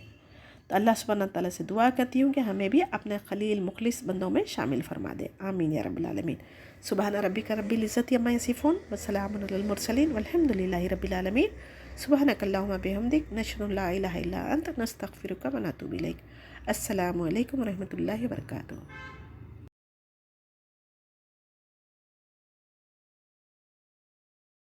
تو اللہ سبحانہ تعالیٰ سے دعا کرتی ہوں کہ ہمیں بھی اپنے خلیل مخلص بندوں میں شامل فرما دے. آمین یا رب العالمین. سبحان ربک رب العزت عما یصفون وسلام علی المرسلین والحمد للہ رب العالمین. سبحانک اللہم بحمدک، نشہد ان لا الہ الا انت، نستغفرک و نتوب الیک. السلام علیکم ورحمۃ اللہ وبرکاتہ.